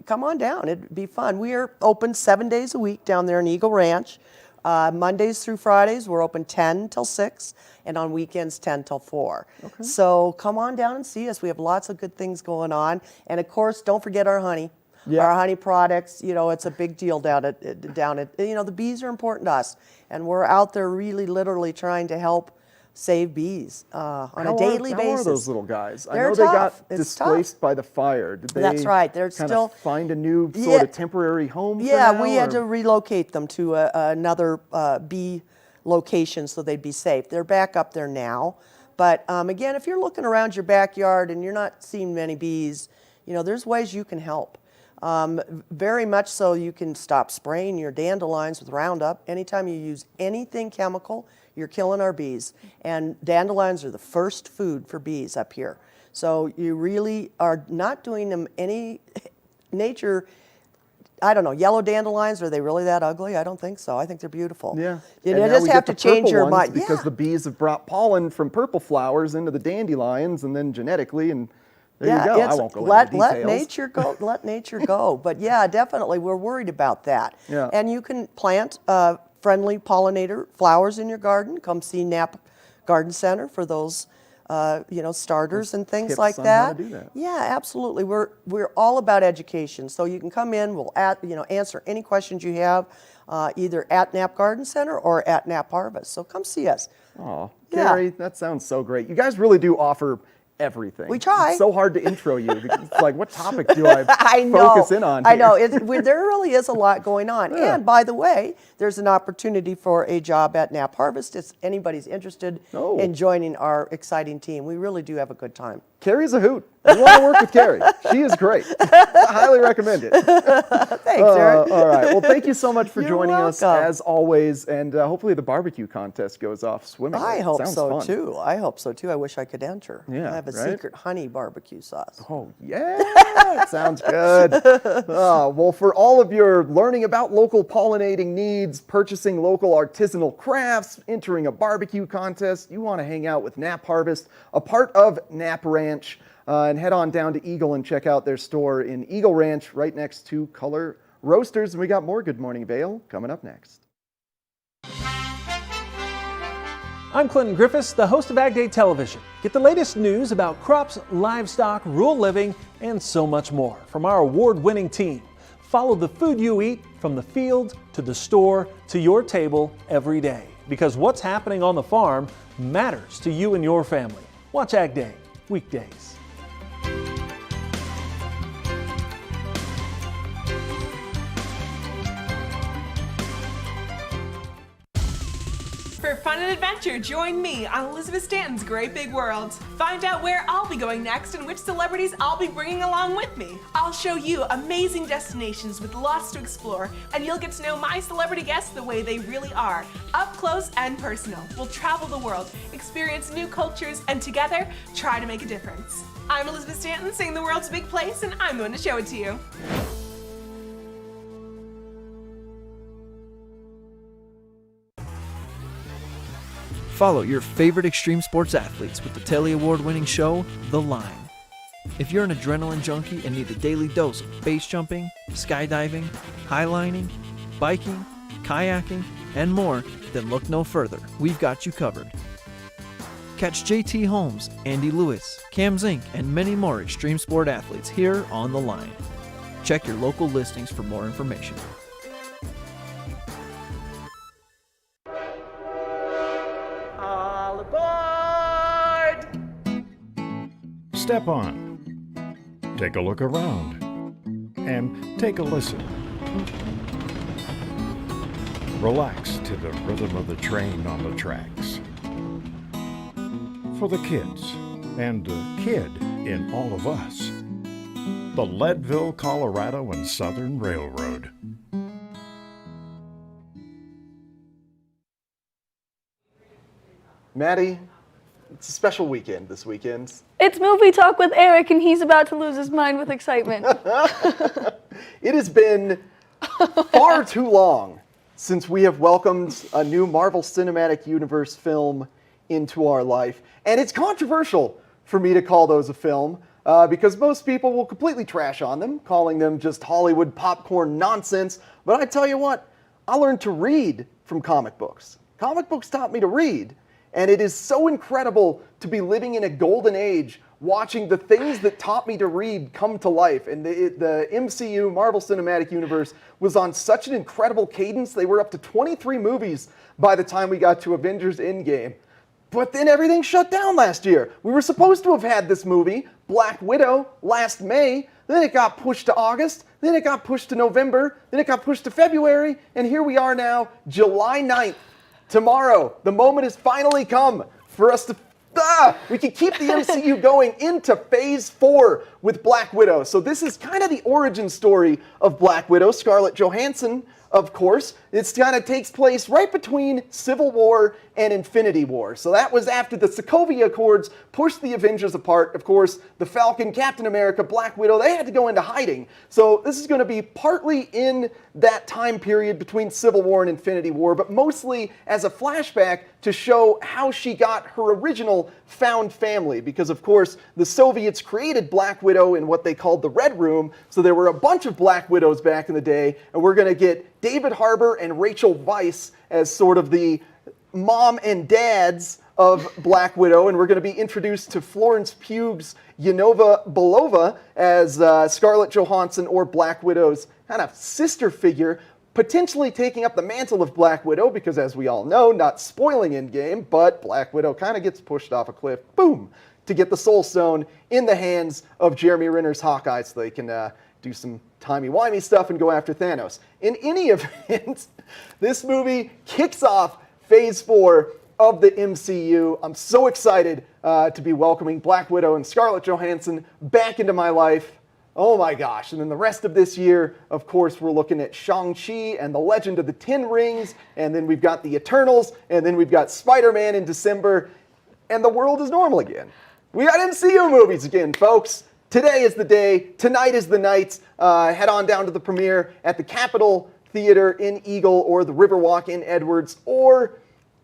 Speaker 14: come on down. It'd be fun. We are open 7 days a week down there in Eagle Ranch. Mondays through Fridays, we're open 10 till 6, and on weekends 10 till 4.
Speaker 2: Okay.
Speaker 14: So come on down and see us. We have lots of good things going on. And of course, don't forget our honey.
Speaker 2: Yeah.
Speaker 14: Our honey products, it's a big deal down at, the bees are important to us. And we're out there really literally trying to help save bees on a daily basis.
Speaker 2: How are those little guys?
Speaker 14: They're
Speaker 2: I know they
Speaker 14: tough.
Speaker 2: got displaced by the fire. Did they
Speaker 14: That's right. They're
Speaker 2: kind
Speaker 14: still
Speaker 2: of find a new sort of temporary home for
Speaker 14: Yeah,
Speaker 2: now,
Speaker 14: we had
Speaker 2: or?
Speaker 14: to relocate them to another bee location so they'd be safe. They're back up there now. But again, if you're looking around your backyard and you're not seeing many bees, there's ways you can help. Very much so you can stop spraying your dandelions with Roundup. Anytime you use anything chemical, you're killing our bees. And dandelions are the first food for bees up here. So you really are not doing them any nature I don't know, yellow dandelions, are they really that ugly? I don't think so. I think they're beautiful.
Speaker 2: Yeah.
Speaker 14: You
Speaker 2: And now
Speaker 14: just
Speaker 2: we
Speaker 14: have
Speaker 2: get
Speaker 14: to
Speaker 2: the
Speaker 14: change
Speaker 2: purple
Speaker 14: your
Speaker 2: ones
Speaker 14: mind.
Speaker 2: because
Speaker 14: Yeah.
Speaker 2: the bees have brought pollen from purple flowers into the dandelions, and then genetically, and there you go. I won't go into the
Speaker 14: let
Speaker 2: details.
Speaker 14: nature go. Let nature go. But yeah, definitely, we're worried about that.
Speaker 2: Yeah.
Speaker 14: And you can plant friendly pollinator flowers in your garden. Come see Knapp Garden Center for those, starters and things
Speaker 2: tips
Speaker 14: like
Speaker 2: on
Speaker 14: that.
Speaker 2: how to do that.
Speaker 14: Yeah, absolutely. We're all about education. So you can come in. We'll answer any questions you have, either at Knapp Garden Center or at Knapp Harvest. So come see us.
Speaker 2: Oh,
Speaker 14: Yeah.
Speaker 2: Gary, that sounds so great. You guys really do offer everything.
Speaker 14: We try.
Speaker 2: It's so hard to intro you. It's like, what topic do I,
Speaker 14: I know.
Speaker 2: focus in on
Speaker 14: I
Speaker 2: here?
Speaker 14: know. There really is a lot going on.
Speaker 2: Yeah.
Speaker 14: And by the way, there's an opportunity for a job at Knapp Harvest if anybody's interested in joining our exciting team. We really do have a good time.
Speaker 2: Carrie's a hoot. You want to work with Carrie. She is great. I highly recommend it.
Speaker 14: Thanks, Eric.
Speaker 2: All right. Well, thank you so much for
Speaker 14: You're
Speaker 2: joining us,
Speaker 14: welcome.
Speaker 2: as always. And hopefully the barbecue contest goes off swimmingly.
Speaker 14: I hope
Speaker 2: Sounds
Speaker 14: so
Speaker 2: fun.
Speaker 14: too. I hope so too. I wish I could enter.
Speaker 2: Yeah,
Speaker 14: I have a
Speaker 2: right?
Speaker 14: secret honey barbecue sauce.
Speaker 2: Oh, yeah. Sounds good. Well, for all of your learning about local pollinating needs, purchasing local artisanal crafts, entering a barbecue contest, you want to hang out with Knapp Harvest, a part of Knapp Ranch, and head on down to Eagle and check out their store in Eagle Ranch right next to Color Roasters. And we got more Good Morning Vail coming up next.
Speaker 4: I'm Clinton Griffiths, the host of Ag Day Television. Get the latest news about crops, livestock, rural living, and so much more from our award-winning team. Follow the food you eat from the field to the store to your table every day, because what's happening on the farm matters to you and your family. Watch Ag Day weekdays.
Speaker 7: For fun and adventure, join me on Elizabeth Stanton's Great Big World. Find out where I'll be going next and which celebrities I'll be bringing along with me. I'll show you amazing destinations with lots to explore, and you'll get to know my celebrity guests the way they really are, up close and personal. We'll travel the world, experience new cultures, and together, try to make a difference. I'm Elizabeth Stanton, saying the world's a big place, and I'm going to show it to you.
Speaker 6: Follow your favorite extreme sports athletes with the Telly Award-winning show, The Line. If you're an adrenaline junkie and need a daily dose of base jumping, skydiving, highlining, biking, kayaking, and more, then look no further. We've got you covered. Catch JT Holmes, Andy Lewis, Cam Zink, and many more extreme sport athletes here on The Line. Check your local listings for more information.
Speaker 7: All aboard!
Speaker 10: Step on. Take a look around. And take a listen. Relax to the rhythm of the train on the tracks. For the kids, and the kid in all of us. The Leadville, Colorado and Southern Railroad.
Speaker 2: Maddie, it's a special weekend this weekend.
Speaker 3: It's movie talk with Eric, and he's about to lose his mind with excitement.
Speaker 2: It has been far too long since we have welcomed a new Marvel Cinematic Universe film into our life. And it's controversial for me to call those a film because most people will completely trash on them, calling them just Hollywood popcorn nonsense. But I tell you what, I learned to read from comic books. Comic books taught me to read. And it is so incredible to be living in a golden age, watching the things that taught me to read come to life. And the MCU, Marvel Cinematic Universe, was on such an incredible cadence. They were up to 23 movies by the time we got to Avengers Endgame. But then everything shut down last year. We were supposed to have had this movie, Black Widow, last May. Then it got pushed to August. Then it got pushed to November. Then it got pushed to February. And here we are now, July 9th. Tomorrow, the moment has finally come for us to, we can keep the MCU going into phase 4 with Black Widow. So this is kind of the origin story of Black Widow. Scarlett Johansson of course. It kind of takes place right between Civil War and Infinity War. So that was after the Sokovia Accords pushed the Avengers apart. Of course, the Falcon, Captain America, Black Widow, they had to go into hiding. So this is going to be partly in that time period between Civil War and Infinity War, but mostly as a flashback to show how she got her original found family. Because, of course, the Soviets created Black Widow in what they called the Red Room. So there were a bunch of Black Widows back in the day, and we're going to get David Harbour and Rachel Weisz as sort of the mom and dads of Black Widow, and we're going to be introduced to Florence Pugh's Yenova Belova as Scarlett Johansson, or Black Widow's kind of sister figure, potentially taking up the mantle of Black Widow, because as we all know, not spoiling Endgame, but Black Widow kind of gets pushed off a cliff, boom, to get the Soul Stone in the hands of Jeremy Renner's Hawkeye so they can do some timey-wimey stuff and go after Thanos. In any event, this movie kicks off Phase 4 of the MCU. I'm so excited to be welcoming Black Widow and Scarlett Johansson back into my life. Oh my gosh. And then the rest of this year, of course, we're looking at Shang-Chi and the Legend of the Ten Rings, and then we've got the Eternals, and then we've got Spider-Man in December, and the world is normal again. We got MCU movies again, folks. Today is the day. Tonight is the night. Head on down to the premiere at the Capitol Theater in Eagle or the Riverwalk in Edwards, or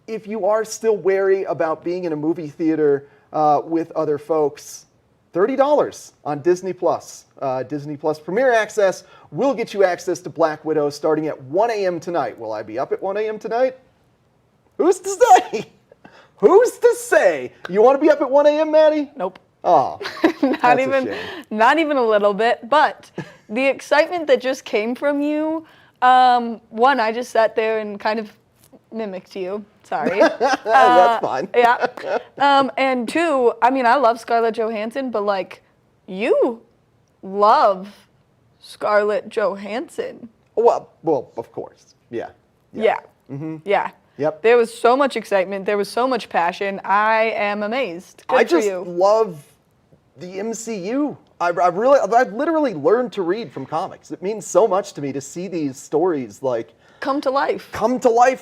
Speaker 2: if you are still wary about being in a movie theater with other folks, $30 on Disney+. Disney Plus Premiere Access will get you access to Black Widow starting at 1 a.m. tonight. Will I be up at 1 a.m. tonight? Who's to say? Who's to say? You want to be up at 1 a.m., Maddie?
Speaker 3: Nope.
Speaker 2: Oh,
Speaker 3: not even a little bit. But the excitement that just came from you, one, I just sat there and kind of mimicked you. Sorry.
Speaker 2: That's fine.
Speaker 3: Yeah. And two, I mean, I love Scarlett Johansson, but like, you love Scarlett Johansson.
Speaker 2: Well, of course. Yeah.
Speaker 3: Yeah.
Speaker 2: Mm-hmm.
Speaker 3: Yeah.
Speaker 2: Yep.
Speaker 3: There was so much excitement. There was so much passion. I am amazed. Good
Speaker 2: I
Speaker 3: for
Speaker 2: just
Speaker 3: you.
Speaker 2: love the MCU. I've literally learned to read from comics. It means so much to me to see these stories like
Speaker 3: come to life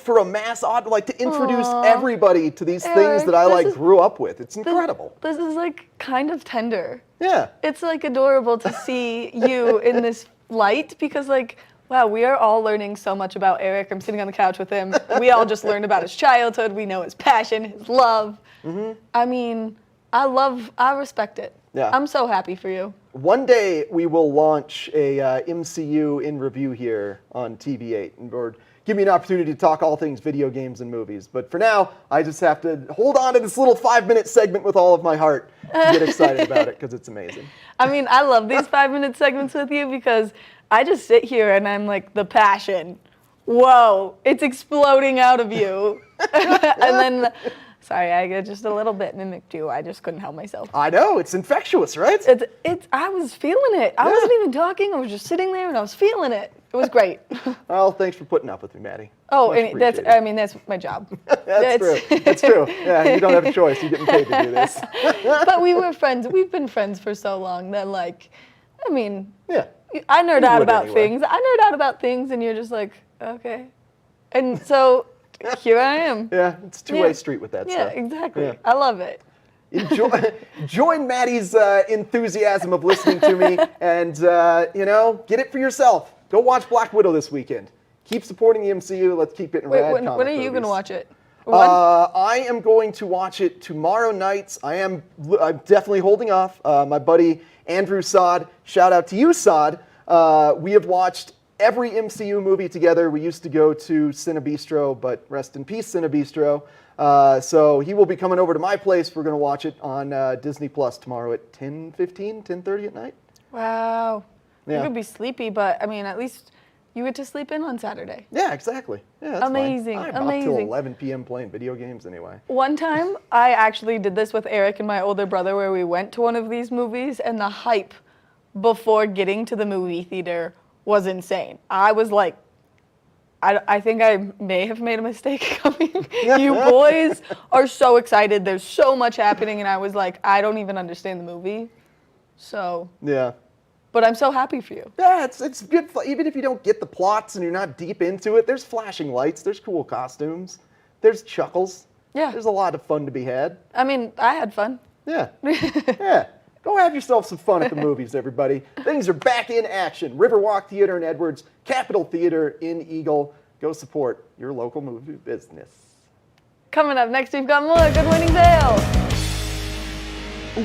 Speaker 2: for a mass audience, like to introduce everybody to these things that I like grew up with. It's incredible.
Speaker 3: This is like kind of tender.
Speaker 2: Yeah.
Speaker 3: It's like adorable to see you in this light because like, wow, we are all learning so much about Eric. I'm sitting on the couch with him. We all just learned about his childhood. We know his passion, his love. Mm-hmm. I mean, I respect it.
Speaker 2: Yeah.
Speaker 3: I'm so happy for you.
Speaker 2: One day we will launch a MCU in review here on TV8, or give me an opportunity to talk all things video games and movies. But for now, I just have to hold on to this little 5-minute segment with all of my heart to get excited about it because it's amazing.
Speaker 3: I mean, I love these 5-minute segments with you because I just sit here and I'm like, the passion. Whoa, it's exploding out of you. And then, sorry, I just a little bit mimicked you. I just couldn't help myself.
Speaker 2: I know, it's infectious, right?
Speaker 3: I was feeling it. I wasn't even talking. I was just sitting there and I was feeling it. It was great.
Speaker 2: Well, thanks for putting up with me, Maddie.
Speaker 3: Oh, and that's my job.
Speaker 2: That's true. That's true. Yeah, you don't have a choice. You're getting paid to do this.
Speaker 3: But we were friends. We've been friends for so long that, like, I mean,
Speaker 2: yeah.
Speaker 3: I nerd out about things. I nerd out about things, and you're just like, okay. And so here I am.
Speaker 2: Yeah, it's a two-way street with that stuff.
Speaker 3: Yeah, exactly.
Speaker 2: Yeah.
Speaker 3: I love it.
Speaker 2: Join Maddie's enthusiasm of listening to me and, get it for yourself. Go watch Black Widow this weekend. Keep supporting the MCU. Let's keep getting rad comic
Speaker 3: when are you
Speaker 2: movies.
Speaker 3: going to watch it?
Speaker 2: I am going to watch it tomorrow night. I'm definitely holding off. My buddy Andrew Sod, shout out to you, Sod. We have watched every MCU movie together. We used to go to Cinebistro, but rest in peace, Cinebistro. So he will be coming over to my place. We're going to watch it on Disney Plus tomorrow at 10:30 at night.
Speaker 3: Wow.
Speaker 2: Yeah.
Speaker 3: You could be sleepy, but I mean, at least you get to sleep in on Saturday.
Speaker 2: Yeah, exactly. Yeah, that's
Speaker 3: amazing.
Speaker 2: Fine. I'm up till 11 p.m. playing video games anyway.
Speaker 3: One time, I actually did this with Eric and my older brother where we went to one of these movies, and the hype before getting to the movie theater was insane. I was like, I think I may have made a mistake coming. You boys are so excited. There's so much happening, and I was like, I don't even understand the movie. So.
Speaker 2: Yeah.
Speaker 3: but I'm so happy for you.
Speaker 2: Yeah, it's good. Even if you don't get the plots and you're not deep into it, there's flashing lights, there's cool costumes, there's chuckles.
Speaker 3: Yeah.
Speaker 2: There's a lot of fun to be had.
Speaker 3: I mean, I had fun.
Speaker 2: Yeah. Yeah. Go have yourself some fun at the movies, everybody. Things are back in action. Riverwalk Theater in Edwards, Capitol Theater in Eagle. Go support your local movie business.
Speaker 3: Coming up next, we've got more Good Winning Vail.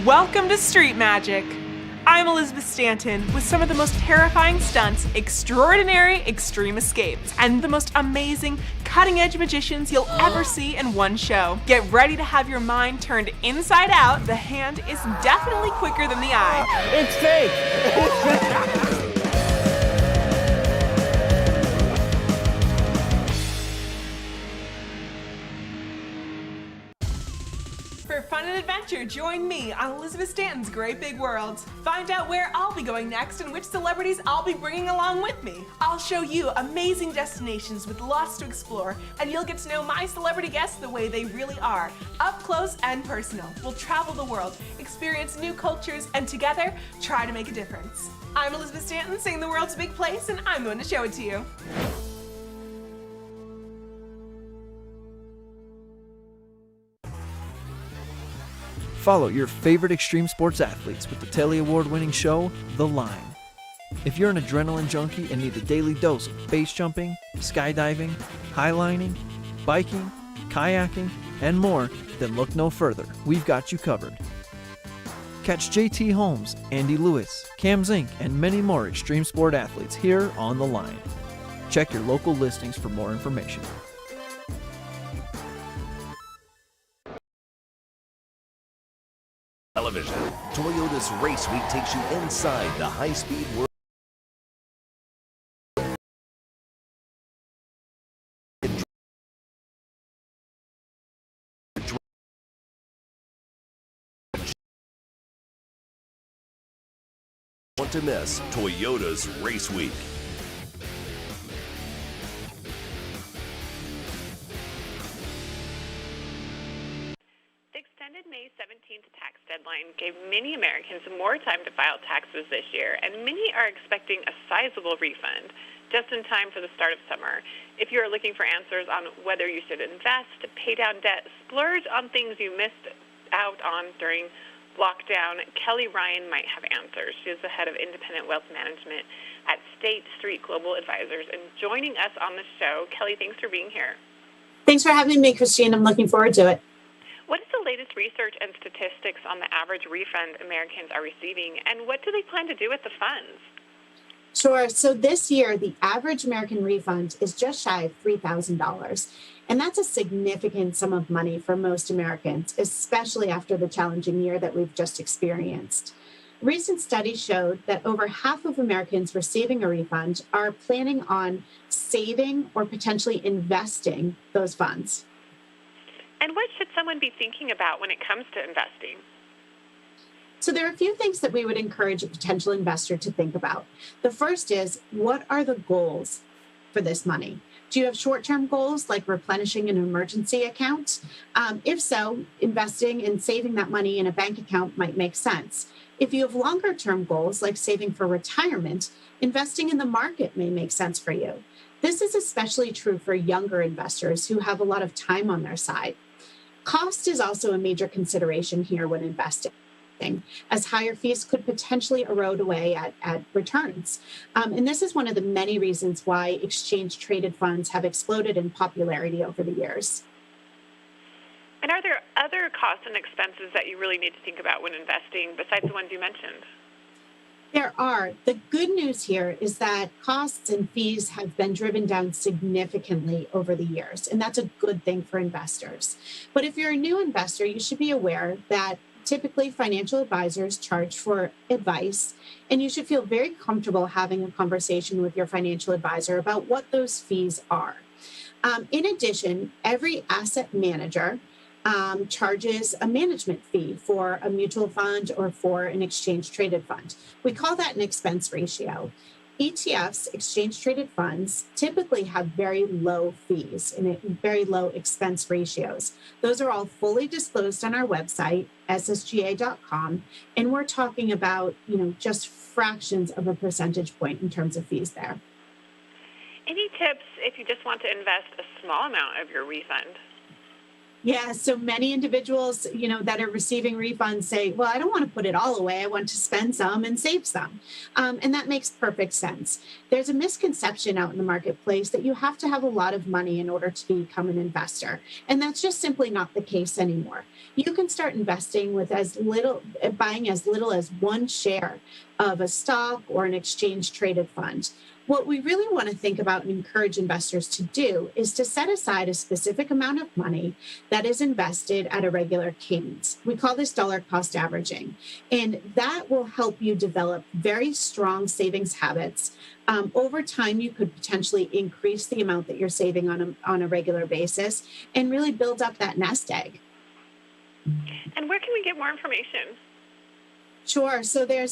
Speaker 7: Welcome to Street Magic. I'm Elizabeth Stanton with some of the most terrifying stunts, extraordinary extreme escapes, and the most amazing cutting-edge magicians you'll ever see in one show. Get ready to have your mind turned inside out. The hand is definitely quicker than the eye.
Speaker 14: It's fake.
Speaker 7: For fun and adventure, join me on Elizabeth Stanton's Great Big World. Find out where I'll be going next and which celebrities I'll be bringing along with me. I'll show you amazing destinations with lots to explore, and you'll get to know my celebrity guests the way they really are, up close and personal. We'll travel the world, experience new cultures, and together, try to make a difference. I'm Elizabeth Stanton, saying the world's a big place, and I'm going to show it to you.
Speaker 6: Follow your favorite extreme sports athletes with the Telly Award-winning show, The Line. If you're an adrenaline junkie and need a daily dose of base jumping, skydiving, highlining, biking, kayaking, and more, then look no further. We've got you covered. Catch JT Holmes, Andy Lewis, Cam Zink, and many more extreme sport athletes here on The Line. Check your local listings for more information.
Speaker 8: Television. Toyota's Race Week takes you inside the high-speed world. Want to miss Toyota's Race Week.
Speaker 15: May 17th tax deadline gave many Americans more time to file taxes this year, and many are expecting a sizable refund just in time for the start of summer. If you're looking for answers on whether you should invest, pay down debt, splurge on things you missed out on during lockdown, Kelly Ryan might have answers. She is the head of independent wealth management at State Street Global Advisors, and joining us on the show, Kelly, thanks for being here.
Speaker 16: Thanks for having me, Christine. I'm looking forward to it.
Speaker 15: What is the latest research and statistics on the average refund Americans are receiving, and what do they plan to do with the funds?
Speaker 16: Sure. So this year, the average American refund is just shy of $3,000. And that's a significant sum of money for most Americans, especially after the challenging year that we've just experienced. Recent studies showed that over half of Americans receiving a refund are planning on saving or potentially investing those funds.
Speaker 15: And what should someone be thinking about when it comes to investing?
Speaker 16: So there are a few things that we would encourage a potential investor to think about. The first is, what are the goals for this money? Do you have short-term goals like replenishing an emergency account? If so, investing and saving that money in a bank account might make sense. If you have longer-term goals like saving for retirement, investing in the market may make sense for you. This is especially true for younger investors who have a lot of time on their side. Cost is also a major consideration here when investing, as higher fees could potentially erode away at returns. And this is one of the many reasons why exchange-traded funds have exploded in popularity over the years.
Speaker 15: And are there other costs and expenses that you really need to think about when investing besides the ones you mentioned?
Speaker 16: There are. The good news here is that costs and fees have been driven down significantly over the years, and that's a good thing for investors. But if you're a new investor, you should be aware that typically financial advisors charge for advice, and you should feel very comfortable having a conversation with your financial advisor about what those fees are. In addition, every asset manager charges a management fee for a mutual fund or for an exchange traded fund. We call that an expense ratio. ETFs, exchange traded funds, typically have very low fees and very low expense ratios. Those are all fully disclosed on our website, ssga.com, and we're talking about, just fractions of a percentage point in terms of fees there.
Speaker 15: Any tips if you just want to invest a small amount of your refund?
Speaker 16: Yeah, so many individuals, that are receiving refunds say, well, I don't want to put it all away. I want to spend some and save some. And that makes perfect sense. There's a misconception out in the marketplace that you have to have a lot of money in order to become an investor. And that's just simply not the case anymore. You can start investing with buying as little as one share of a stock or an exchange traded fund. What we really want to think about and encourage investors to do is to set aside a specific amount of money that is invested at a regular cadence. We call this dollar cost averaging, and that will help you develop very strong savings habits. Over time, you could potentially increase the amount that you're saving on a regular basis and really build up that nest egg.
Speaker 15: And where can we get more information?
Speaker 16: Sure. So there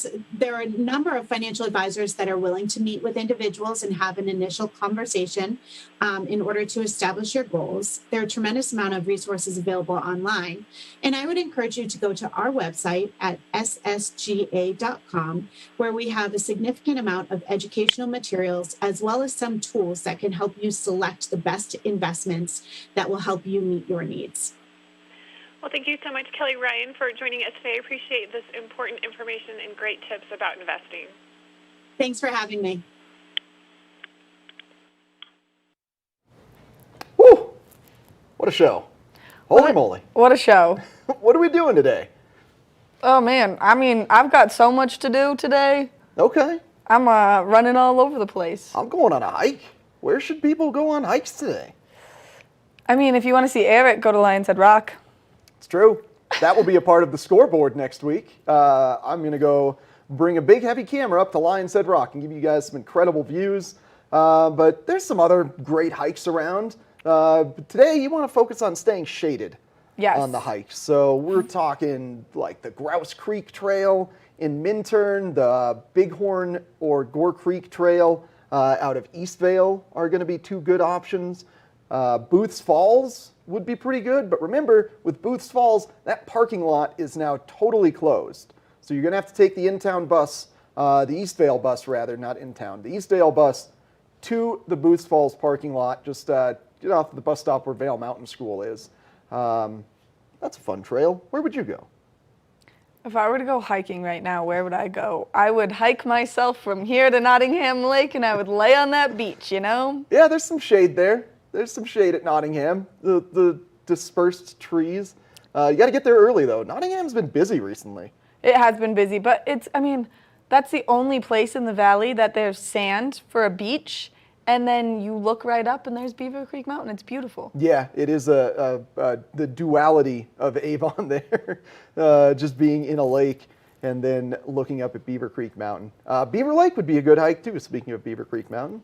Speaker 16: are a number of financial advisors that are willing to meet with individuals and have an initial conversation in order to establish your goals. There are a tremendous amount of resources available online. And I would encourage you to go to our website at ssga.com, where we have a significant amount of educational materials, as well as some tools that can help you select the best investments that will help you meet your needs.
Speaker 15: Well, thank you so much, Kelly Ryan, for joining us today. I appreciate this important information and great tips about investing.
Speaker 16: Thanks for having me.
Speaker 2: Woo! What a show. Holy moly.
Speaker 3: What a show.
Speaker 2: What are we doing today?
Speaker 3: Oh, man. I've got so much to do today.
Speaker 2: Okay.
Speaker 3: I'm running all over the place.
Speaker 2: I'm going on a hike. Where should people go on hikes today?
Speaker 3: If you want to see Eric, go to Lion's Head Rock.
Speaker 2: It's true. That will be a part of the scoreboard next week. I'm going to go bring a big heavy camera up to Lion's Head Rock and give you guys some incredible views. But there's some other great hikes around. But today you want to focus on staying shaded on the hike. So we're talking like the Grouse Creek Trail in Minturn, the Bighorn or Gore Creek Trail out of East Vail are going to be two good options. Booth's Falls would be pretty good, but remember, with Booth's Falls, that parking lot is now totally closed. So you're going to have to take the in-town bus, the East Vail bus rather, not in-town, the East Vail bus to the Booth's Falls parking lot, just get off the bus stop where Vail Mountain School is. That's a fun trail. Where would you go?
Speaker 3: If I were to go hiking right now, where would I go? I would hike myself from here to Nottingham Lake, and I would lay on that beach,
Speaker 2: Yeah, there's some shade there. There's some shade at Nottingham, the dispersed trees. You got to get there early, though. Nottingham's been busy recently.
Speaker 3: It has been busy, but that's the only place in the valley that there's sand for a beach, and then you look right up and there's Beaver Creek Mountain. It's beautiful.
Speaker 2: Yeah, it is the duality of Avon there, just being in a lake and then looking up at Beaver Creek Mountain. Beaver Lake would be a good hike, too, speaking of Beaver Creek Mountain.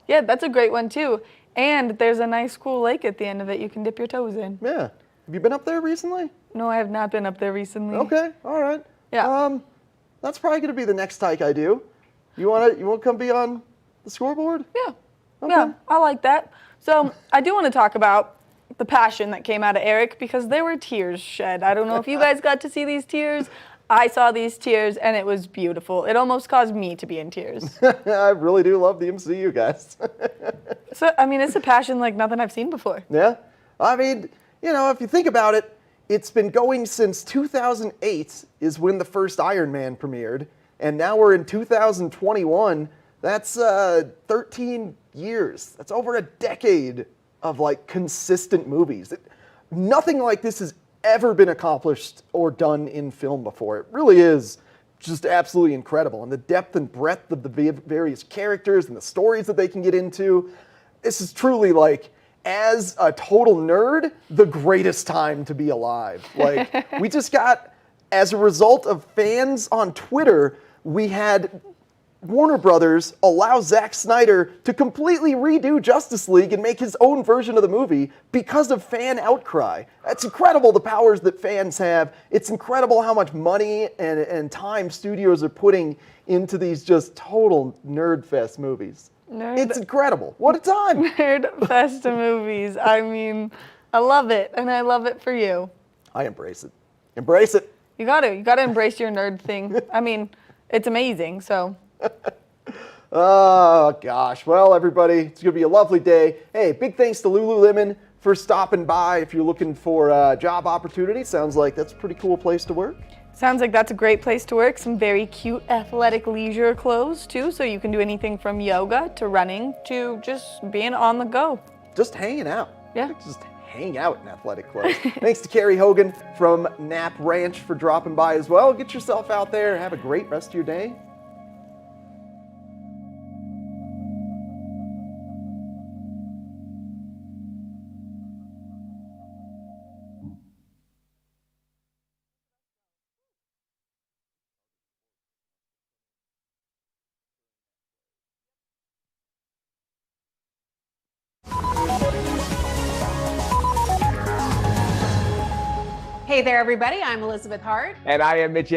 Speaker 3: Yeah, that's a great one, too. And there's a nice cool lake at the end of it you can dip your toes in.
Speaker 2: Yeah. Have you been up there recently?
Speaker 3: No, I have not been up there recently.
Speaker 2: Okay, all right.
Speaker 3: Yeah.
Speaker 2: That's probably going to be the next hike I do. You want to come be on the scoreboard?
Speaker 3: Yeah.
Speaker 2: Okay.
Speaker 3: Yeah, I like that. So I do want to talk about the passion that came out of Eric, because there were tears shed. I don't know if you guys got to see these tears. I saw these tears, and it was beautiful. It almost caused me to be in tears.
Speaker 2: I really do love the MCU, guys.
Speaker 3: So, it's a passion like nothing I've seen before.
Speaker 2: Yeah. If you think about it, it's been going since 2008 is when the first Iron Man premiered, and now we're in 2021. That's 13 years. That's over a decade of, consistent movies. Nothing like this has ever been accomplished or done in film before. It really is just absolutely incredible. And the depth and breadth of the various characters and the stories that they can get into. This is truly, as a total nerd, the greatest time to be alive. We just got, as a result of fans on Twitter, we had Warner Brothers allows Zack Snyder to completely redo Justice League and make his own version of the movie because of fan outcry. That's incredible, the powers that fans have. It's incredible how much money and time studios are putting into these just total nerd fest movies. It's incredible. What a time.
Speaker 3: Nerd fest movies. I mean, I love it, and I love it for you.
Speaker 2: I embrace it. Embrace it.
Speaker 3: You gotta embrace your nerd thing. I mean, it's amazing, so.
Speaker 2: Oh, gosh. Well, everybody, it's going to be a lovely day. Hey, big thanks to Lululemon for stopping by. If you're looking for a job opportunity, sounds like that's a pretty cool place to work.
Speaker 3: Sounds like that's a great place to work. Some very cute athletic leisure clothes, too, so you can do anything from yoga to running to just being on the go.
Speaker 2: Just hanging out.
Speaker 3: Yeah.
Speaker 2: Just hang out in athletic clothes. Thanks to Carrie Hogan from Knapp Ranch for dropping by as well. Get yourself out there. Have a great rest of your day.
Speaker 17: Hey there, everybody. I'm Elizabeth Hart.
Speaker 18: And I am Mitch